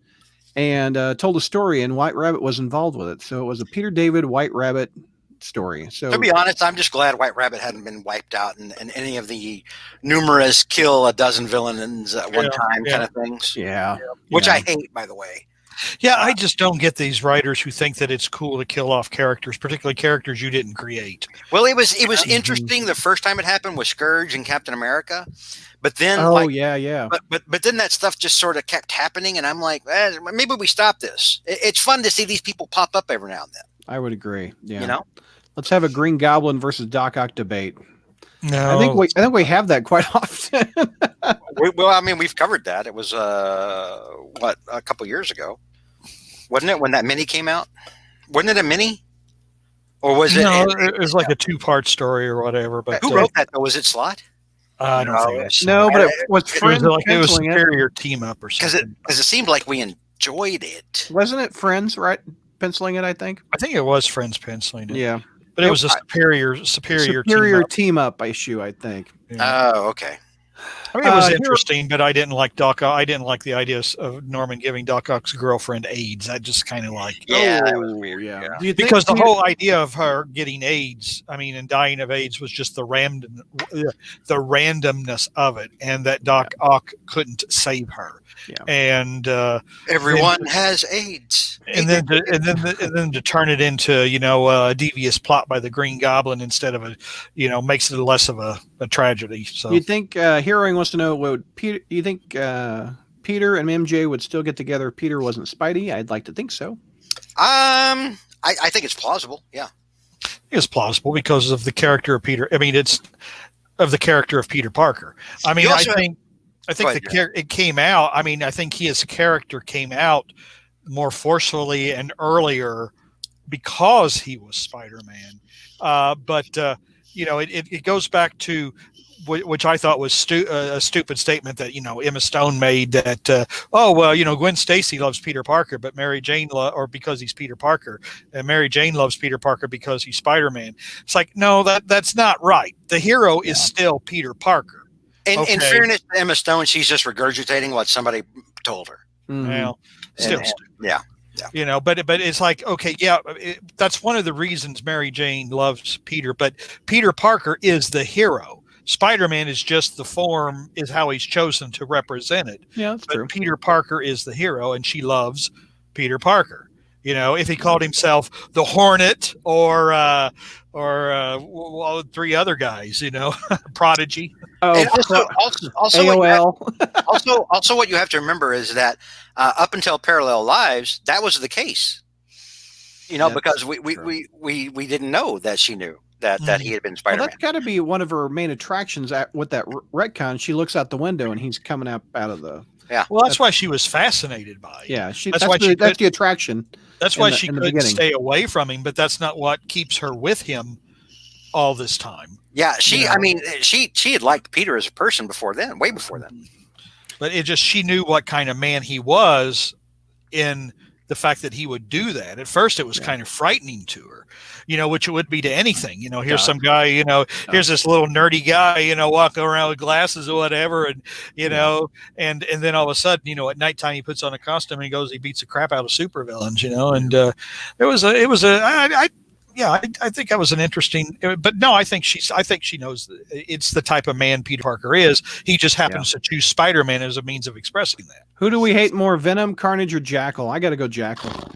and told a story, and White Rabbit was involved with it. So it was a Peter David White Rabbit story. So to be honest, I'm just glad White Rabbit hadn't been wiped out in any of the numerous kill a dozen villains at one time kind of things. Yeah. Which I hate, by the way. Yeah, I just don't get these writers who think that it's cool to kill off characters, particularly characters you didn't create. Well, it was interesting the first time it happened with Scourge and Captain America. But then, But then that stuff just sort of kept happening, and I'm like, maybe we stop this. It's fun to see these people pop up every now and then. I would agree. Yeah, you know, let's have a Green Goblin versus Doc Ock debate. No, I think we have that quite often. I mean, we've covered that. It was a couple years ago, wasn't it? When that mini came out, wasn't it a mini? Or was it? No, it was like a 2-part story or whatever. But who wrote that? Though? Was it Slott? I don't think no, but it was Superior Team Up or something. Because it seemed like we enjoyed it. Wasn't it Friends, right? Penciling it, I think it was Friends penciling it. Yeah, but it was a superior team up issue, I think. Yeah. Oh, okay. I mean, it was interesting, but I didn't like Doc Ock. I didn't like the idea of Norman giving Doc Ock's girlfriend AIDS. I just kind of like, that was weird. Yeah, because the whole idea of her getting AIDS, and dying of AIDS, was just the randomness of it, and that Doc Ock couldn't save her. Yeah. And everyone has AIDS. And then to turn it into a devious plot by the Green Goblin instead of makes it less of a tragedy. So you think Heroing wants to know, would Peter? You think Peter and MJ would still get together if Peter wasn't Spidey? I'd like to think so. I think it's plausible. Yeah, it's plausible because of the character of Peter. I mean, it's of the character of Peter Parker. I mean, I think it came out. I mean, I think his character came out more forcefully and earlier because he was Spider-Man. It goes back to which I thought was a stupid statement that Emma Stone made that Gwen Stacy loves Peter Parker, but Mary Jane or because he's Peter Parker, and Mary Jane loves Peter Parker because he's Spider-Man. It's like, no, that's not right. The hero is still Peter Parker. In fairness to Emma Stone, she's just regurgitating what somebody told her. Mm-hmm. Well, still stupid. Yeah. But it's like, okay, that's one of the reasons Mary Jane loves Peter, but Peter Parker is the hero. Spider-Man is just the form, is how he's chosen to represent it. Yeah, that's But true. Peter Parker is the hero, and she loves Peter Parker. If he called himself the Hornet or three other guys, Prodigy. Oh, And also AOL. also what you have to remember is that up until Parallel Lives, that was the case. Because we didn't know that she knew that he had been Well, Spider-Man. that's got to be one of her main attractions with that retcon. She looks out the window and he's coming out of the. Yeah. Well, that's why she was fascinated by him. Yeah, That's the attraction. That's why she couldn't stay away from him, but that's not what keeps her with him all this time. Yeah, she had liked Peter as a person before then, way before then. But she knew what kind of man he was in the fact that he would do that. At first, it was kind of frightening to her, which it would be to anything. Here's some guy, here's this little nerdy guy, walking around with glasses or whatever. And, and then all of a sudden, at nighttime, he puts on a costume and he beats the crap out of supervillains, and I think that was an interesting, but no, I think she knows it's the type of man Peter Parker is. He just happens to choose Spider-Man as a means of expressing that. Who do we hate more, Venom, Carnage, or Jackal? I got to go Jackal.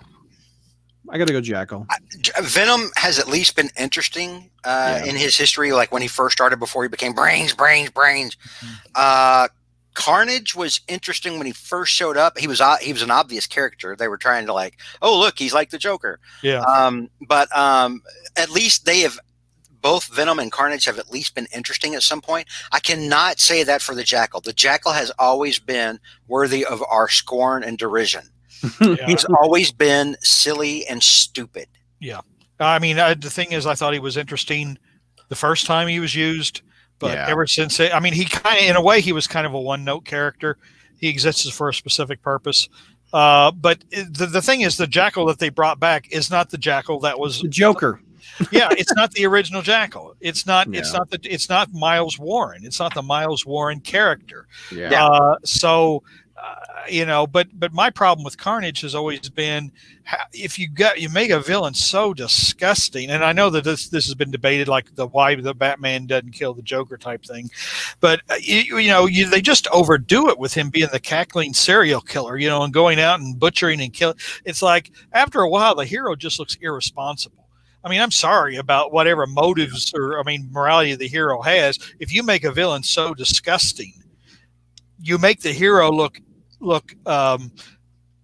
Venom has at least been interesting in his history, like when he first started before he became brains. Carnage was interesting when he first showed up. He was an obvious character. They were trying to oh, look, he's like the Joker. Yeah. But at least both Venom and Carnage have at least been interesting at some point. I cannot say that for the Jackal. The Jackal has always been worthy of our scorn and derision. He's always been silly and stupid. Yeah. I mean, the thing is, I thought he was interesting the first time he was used. But ever since, he kind of, in a way, he was kind of a one-note character. He exists for a specific purpose. But the thing is, the Jackal that they brought back is not the Jackal that was the Joker. Yeah, it's not the original Jackal. It's not. Yeah. It's not Miles Warren. It's not the Miles Warren character. Yeah. But my problem with Carnage has always been if you make a villain so disgusting, and I know that this has been debated, like why the Batman doesn't kill the Joker type thing, but they just overdo it with him being the cackling serial killer, and going out and butchering and killing. It's like after a while the hero just looks irresponsible. I mean, I'm sorry about whatever motives or morality the hero has. If you make a villain so disgusting, you make the hero look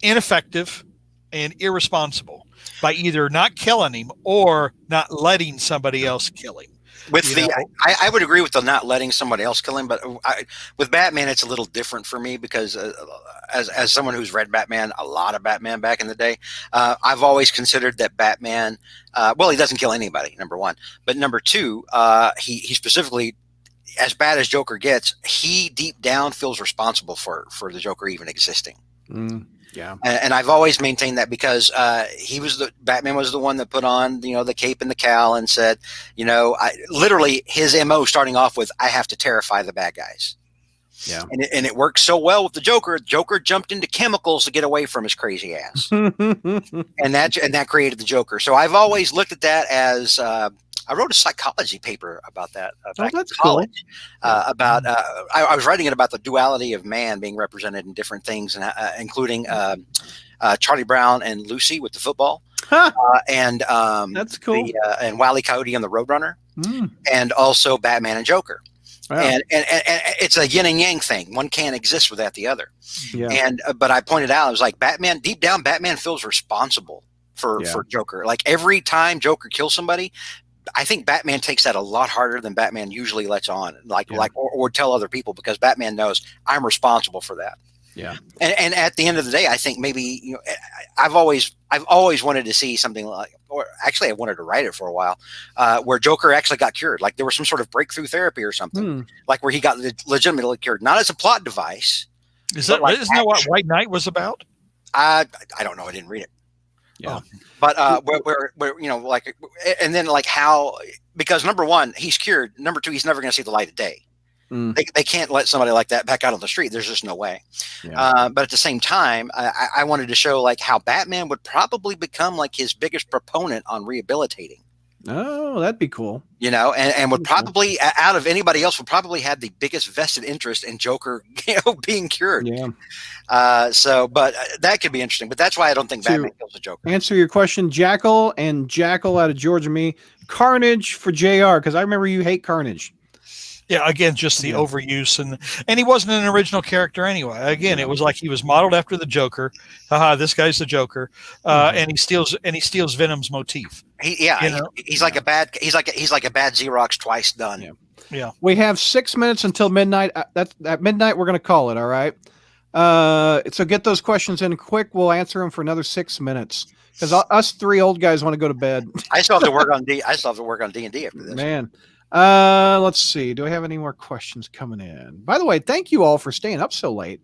ineffective and irresponsible by either not killing him or not letting somebody else kill him. I would agree with the not letting somebody else kill him, but with Batman, it's a little different for me because as someone who's read a lot of Batman back in the day, I've always considered that Batman, he doesn't kill anybody, number one, but number two, he specifically, as bad as Joker gets, he deep down feels responsible for the Joker even existing. Yeah. And I've always maintained that because Batman was the one that put on, the cape and the cowl and said, literally his MO starting off with, I have to terrify the bad guys. Yeah. And it worked so well with the Joker. Joker jumped into chemicals to get away from his crazy ass. and that created the Joker. So I've always looked at that as, I wrote a psychology paper about that back in college. Cool. I was writing it about the duality of man being represented in different things, and including Charlie Brown and Lucy with the football, and that's cool. And Wile E. Coyote and the Roadrunner, and also Batman and Joker. Wow. And it's a yin and yang thing. One can't exist without the other. Yeah. But I pointed out, I was like, deep down, Batman feels responsible for Joker. Like every time Joker kills somebody, I think Batman takes that a lot harder than Batman usually lets on, or tell other people, because Batman knows I'm responsible for that. Yeah. And at the end of the day, I think maybe I've always wanted to see something like, or actually I wanted to write it for a while, where Joker actually got cured. Like there was some sort of breakthrough therapy or something, like where he got legitimately cured, not as a plot device. Isn't that what White Knight was about? I don't know. I didn't read it. Yeah. But where and then how, because number one, he's cured. Number two, he's never going to see the light of day. They can't let somebody like that back out on the street. There's just no way. Yeah. But at the same time, I wanted to show how Batman would probably become his biggest proponent on rehabilitating. Oh, that'd be cool. And would probably, out of anybody else, would probably have the biggest vested interest in Joker, being cured. Yeah. But that could be interesting. But that's why I don't think Batman kills the Joker. Answer your question, Jackal out of Georgia. Me, Carnage for JR, because I remember you hate Carnage. Yeah, again, just the overuse, and he wasn't an original character anyway. Again, it was like he was modeled after the Joker. Haha, this guy's the Joker, and he steals Venom's motif. He's like a bad Xerox twice done. Yeah. We have 6 minutes until midnight. At midnight we're going to call it. All right. So get those questions in quick. We'll answer them for another 6 minutes because us three old guys want to go to bed. I still have to work on D. I still have to work on D&D after this. Man. Let's see. Do I have any more questions coming in? By the way, thank you all for staying up so late.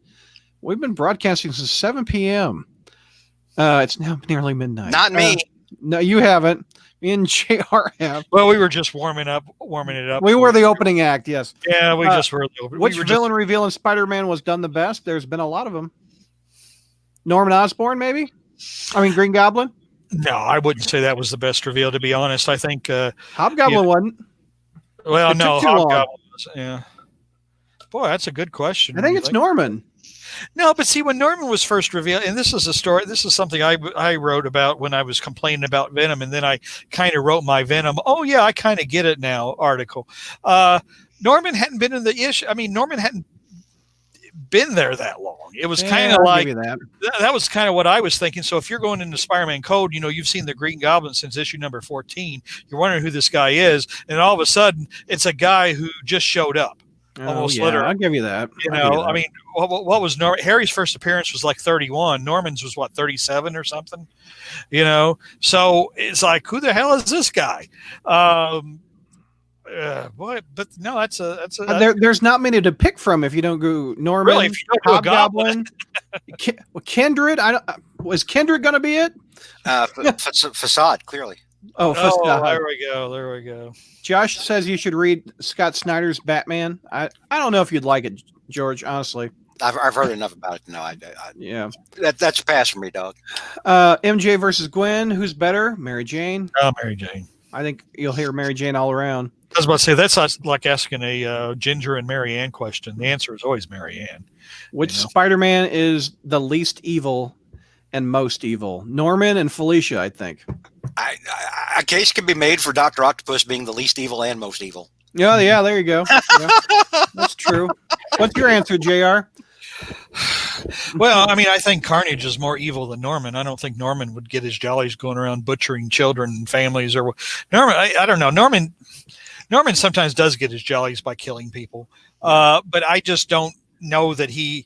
We've been broadcasting since 7 p.m. It's now nearly midnight. Not me. No, you haven't. Me and JR have. Well, we were just warming it up. We were the opening act, yes. Yeah, we just were the opening. Which villain reveal in Spider-Man was done the best? There's been a lot of them. Norman Osborn, maybe? I mean, Green Goblin? No, I wouldn't say that was the best reveal, to be honest. I think Hobgoblin wasn't. Well, no, Hobgoblin was, yeah. Boy, that's a good question. I think it's Norman. No, but see, when Norman was first revealed, and this is a story, this is something I wrote about when I was complaining about Venom, and then I kind of wrote my Venom, oh yeah, I kind of get it now article. Norman hadn't been in the issue. I mean, Norman hadn't been there that long. It was kind of like that was kind of what I was thinking. So if you're going into Spider-Man Code, you've seen the Green Goblin since issue number 14. You're wondering who this guy is, and all of a sudden, it's a guy who just showed up. Almost literally. I'll give you that. I mean, what was Harry's first appearance was like 31. Norman's was 37 or something. So it's like, who the hell is this guy? Boy, but no, there's not many to pick from if you don't go Norman. Really, if you don't go Hobgoblin, Kindred. Was Kindred going to be it? Facade, clearly. Facade. There we go. Josh says you should read Scott Snyder's Batman. I don't know if you'd like it, George. Honestly, I've heard enough about it. No, yeah, that's a pass for me, dog. MJ versus Gwen. Who's better, Mary Jane? Oh, Mary Jane. I think you'll hear Mary Jane all around. I was about to say that's like asking a Ginger and Mary Ann question. The answer is always Mary Ann. Which Spider-Man is the least evil and most evil? Norman and Felicia, I think. A case can be made for Dr. Octopus being the least evil and most evil. Yeah, there you go. Yeah, that's true. What's your answer, JR? Well, I mean, I think Carnage is more evil than Norman. I don't think Norman would get his jollies going around butchering children and families. Or Norman, I don't know. Norman sometimes does get his jollies by killing people, but I just don't know that he.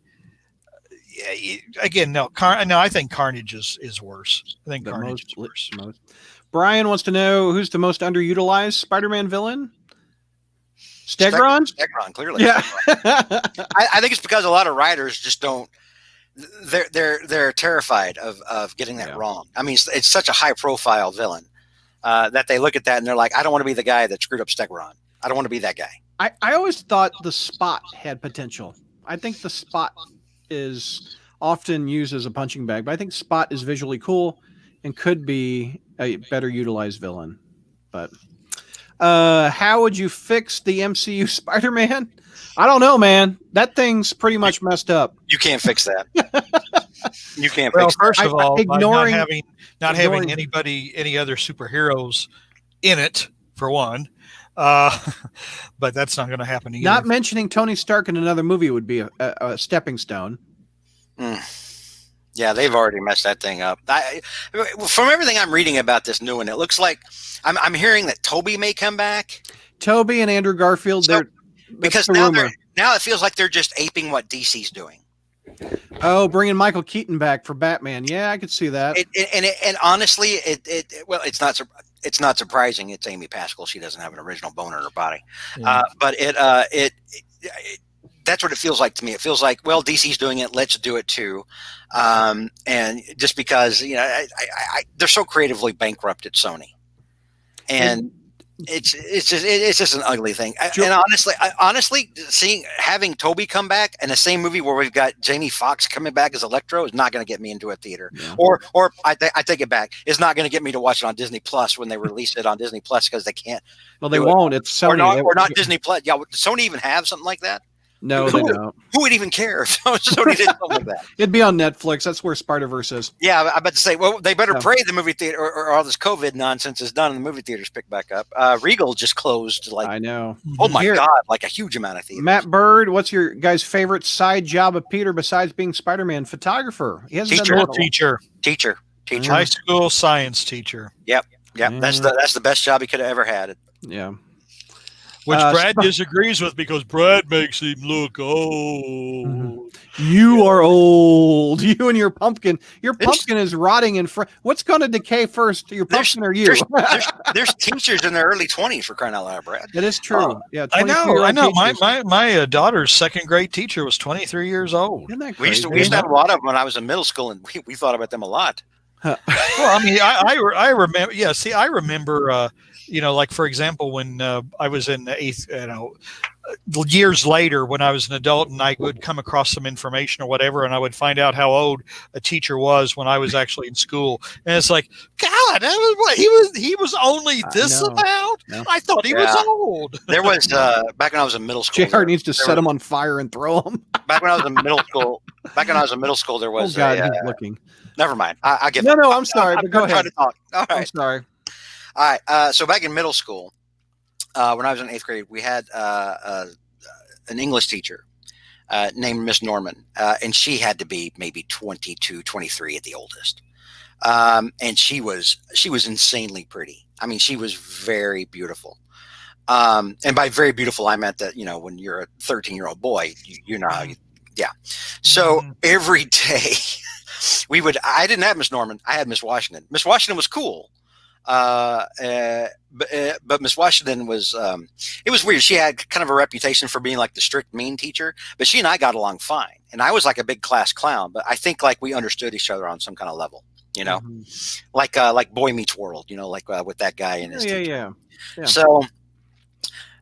Again, no. I think Carnage is worse. I think Carnage is worse. Brian wants to know who's the most underutilized Spider-Man villain. Stegron? Stegron, clearly. Yeah. I think it's because a lot of writers just don't. They're terrified of getting that wrong. I mean, it's such a high-profile villain that they look at that and they're like, I don't want to be the guy that screwed up Stegron. I don't want to be that guy. I always thought the Spot had potential. I think the Spot is often used as a punching bag, but I think Spot is visually cool and could be a better utilized villain. But how would you fix the MCU Spider-Man? I don't know, man. That thing's pretty much messed up. You can't fix that. You can't fix that. First of all, ignoring not having any other superheroes in it, for one. But that's not going to happen either. Not mentioning Tony Stark in another movie would be a stepping stone. Yeah, they've already messed that thing up. From everything I'm reading about this new one, it looks like I'm hearing that Toby may come back. Toby and Andrew Garfield. Because now it feels like they're just aping what DC's doing. Oh, bringing Michael Keaton back for Batman. Yeah, I could see that. And honestly, it's not surprising. It's Amy Pascal. She doesn't have an original bone in her body. Yeah. But that's what it feels like to me. It feels like, well, DC's doing it. Let's do it too. And just because, they're so creatively bankrupt at Sony. And it's just an ugly thing. And honestly, having Toby come back in the same movie where we've got Jamie Foxx coming back as Electro is not going to get me into a theater. Yeah. Or I take it back. It's not going to get me to watch it on Disney Plus when they release it on Disney Plus because they can't. Well, they won't. It's Sony or not Disney Plus. Yeah, does Sony even have something like that? No, they don't. Who would even care if Sony did something like that? It'd be on Netflix. That's where Spider-Verse is. Yeah, I'm about to say, well, they better pray the movie theater or all this COVID nonsense is done and the movie theaters pick back up. Regal just closed. Like, I know. Oh my God, like a huge amount of theaters. Matt Bird, what's your guy's favorite side job of Peter besides being Spider-Man? Photographer. He hasn't Teacher. High school science teacher. Yep. That's the best job he could have ever had. Yeah. Which Brad disagrees with because Brad makes him look old. Mm-hmm. You are old. You and your pumpkin. Your pumpkin is rotting in front. What's going to decay first, your pumpkin or you? There's teachers in their early 20s for crying out loud, Brad. It is true. Yeah, I know. My daughter's second grade teacher was 23 years old. Isn't that crazy? We used to have a lot of them when I was in middle school, and we thought about them a lot. Well, I mean, I remember. Yeah, see, I remember. Like for example, when I was in the 8th, years later, when I was an adult, and I would come across some information or whatever, and I would find out how old a teacher was when I was actually in school, and it's like, God, that was what he was only this amount. No. I thought he was old. There was back when I was in middle school. JR needs to set him on fire and throw him. Back when I was in middle school. There was. Oh God, he's looking. Never mind. I get. No, I'm sorry, but go ahead. All right. I'm sorry. All right. So back in middle school, when I was in 8th grade, we had an English teacher named Miss Norman, and she had to be maybe 22, 23 at the oldest. And she was insanely pretty. I mean, she was very beautiful. And by very beautiful, I meant that, when you're a 13-year-old boy, you know how you, yeah. So every day I didn't have Miss Norman. I had Miss Washington. Miss Washington was cool. But Miss Washington was, it was weird. She had kind of a reputation for being like the strict mean teacher, but she and I got along fine. And I was like a big class clown, but I think like we understood each other on some kind of level, like Boy Meets World, with that guy and his teacher. Yeah. So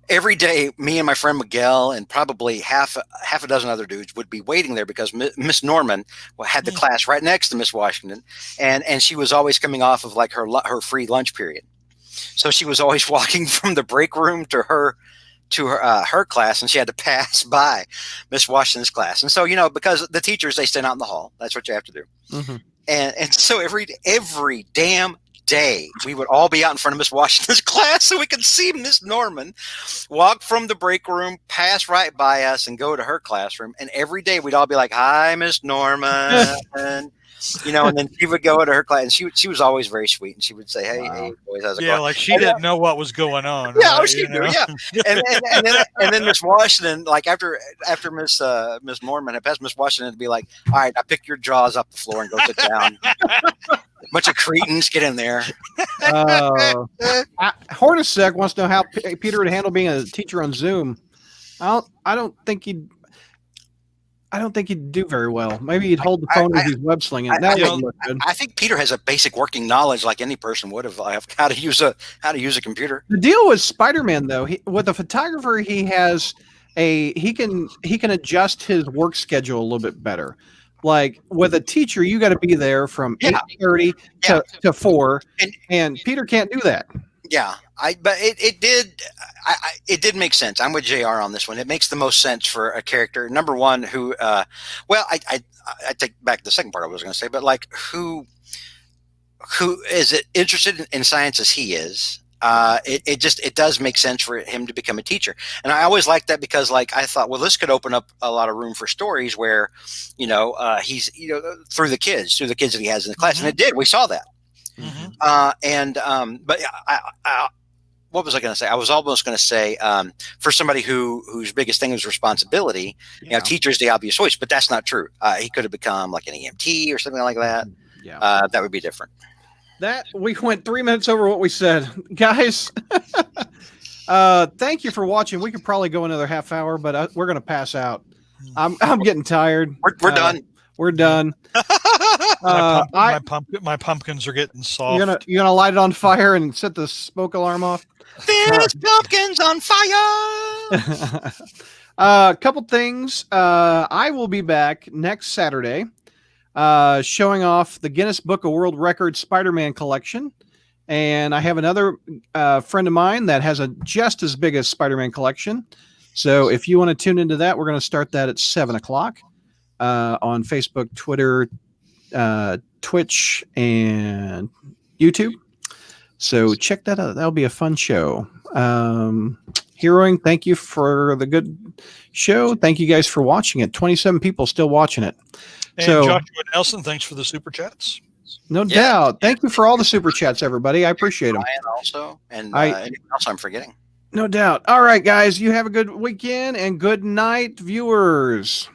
every day, me and my friend Miguel and probably half a dozen other dudes would be waiting there because Miss Norman had the class right next to Miss Washington, and she was always coming off of like her free lunch period. So she was always walking from the break room to her class, and she had to pass by Miss Washington's class. And so because the teachers, they stand out in the hall. That's what you have to do. Mm-hmm. And so every damn day we would all be out in front of Miss Washington's class so we could see Miss Norman walk from the break room, pass right by us, and go to her classroom. And every day we'd all be like, "Hi, Miss Norman," and then she would go to her class, and she was always very sweet, and she would say, "Hey, boys, how's it going?" Like she didn't know what was going on. Yeah, right? She knew. Yeah, and then Miss Washington, like after Miss Norman had passed, Miss Washington would be like, "All right, now pick your jaws up the floor and go sit down." Bunch of cretins, get in there. Hornacek wants to know how Peter would handle being a teacher on Zoom. I don't think he'd do very well. Maybe he'd hold the phone as he's web slinging. That wouldn't look good. I think Peter has a basic working knowledge, like any person would have, of how to use a computer. The deal with Spider-Man, though, with a photographer, he can adjust his work schedule a little bit better. Like with a teacher, you got to be there from 8:30 to 4, and Peter can't do that. Yeah, but it did make sense. I'm with JR on this one. It makes the most sense for a character, number one, who, I take back the second part I was going to say, but like who is interested in science as he is. It does make sense for him to become a teacher. And I always liked that because like, I thought, well, this could open up a lot of room for stories where, he's, through the kids that he has in the class. Mm-hmm. And it did, we saw that. Mm-hmm. But what was I going to say? I was almost going to say, for somebody whose biggest thing is responsibility, teacher's the obvious choice, but that's not true. He could have become like an EMT or something like that. Yeah. That would be different. That we went 3 minutes over what we said, guys. Thank you for watching. We could probably go another half hour, but we're going to pass out. I'm getting tired. We're done. We're done. My pumpkins are getting soft. You're gonna light it on fire and set the smoke alarm off. This pumpkin's on fire. A couple things. I will be back next Saturday, showing off the Guinness Book of World Records Spider-Man collection. And I have another friend of mine that has a just as big as Spider-Man collection. So if you want to tune into that, we're going to start that at 7:00 on Facebook, Twitter, Twitch, and YouTube. So check that out. That'll be a fun show. Heroing, thank you for the good show. Thank you guys for watching it. 27 people still watching it. And so, Joshua Nelson, thanks for the super chats. No doubt. Thank you for all the super chats, everybody. I appreciate them. Ryan also, and anything else I'm forgetting. No doubt. All right, guys. You have a good weekend and good night, viewers.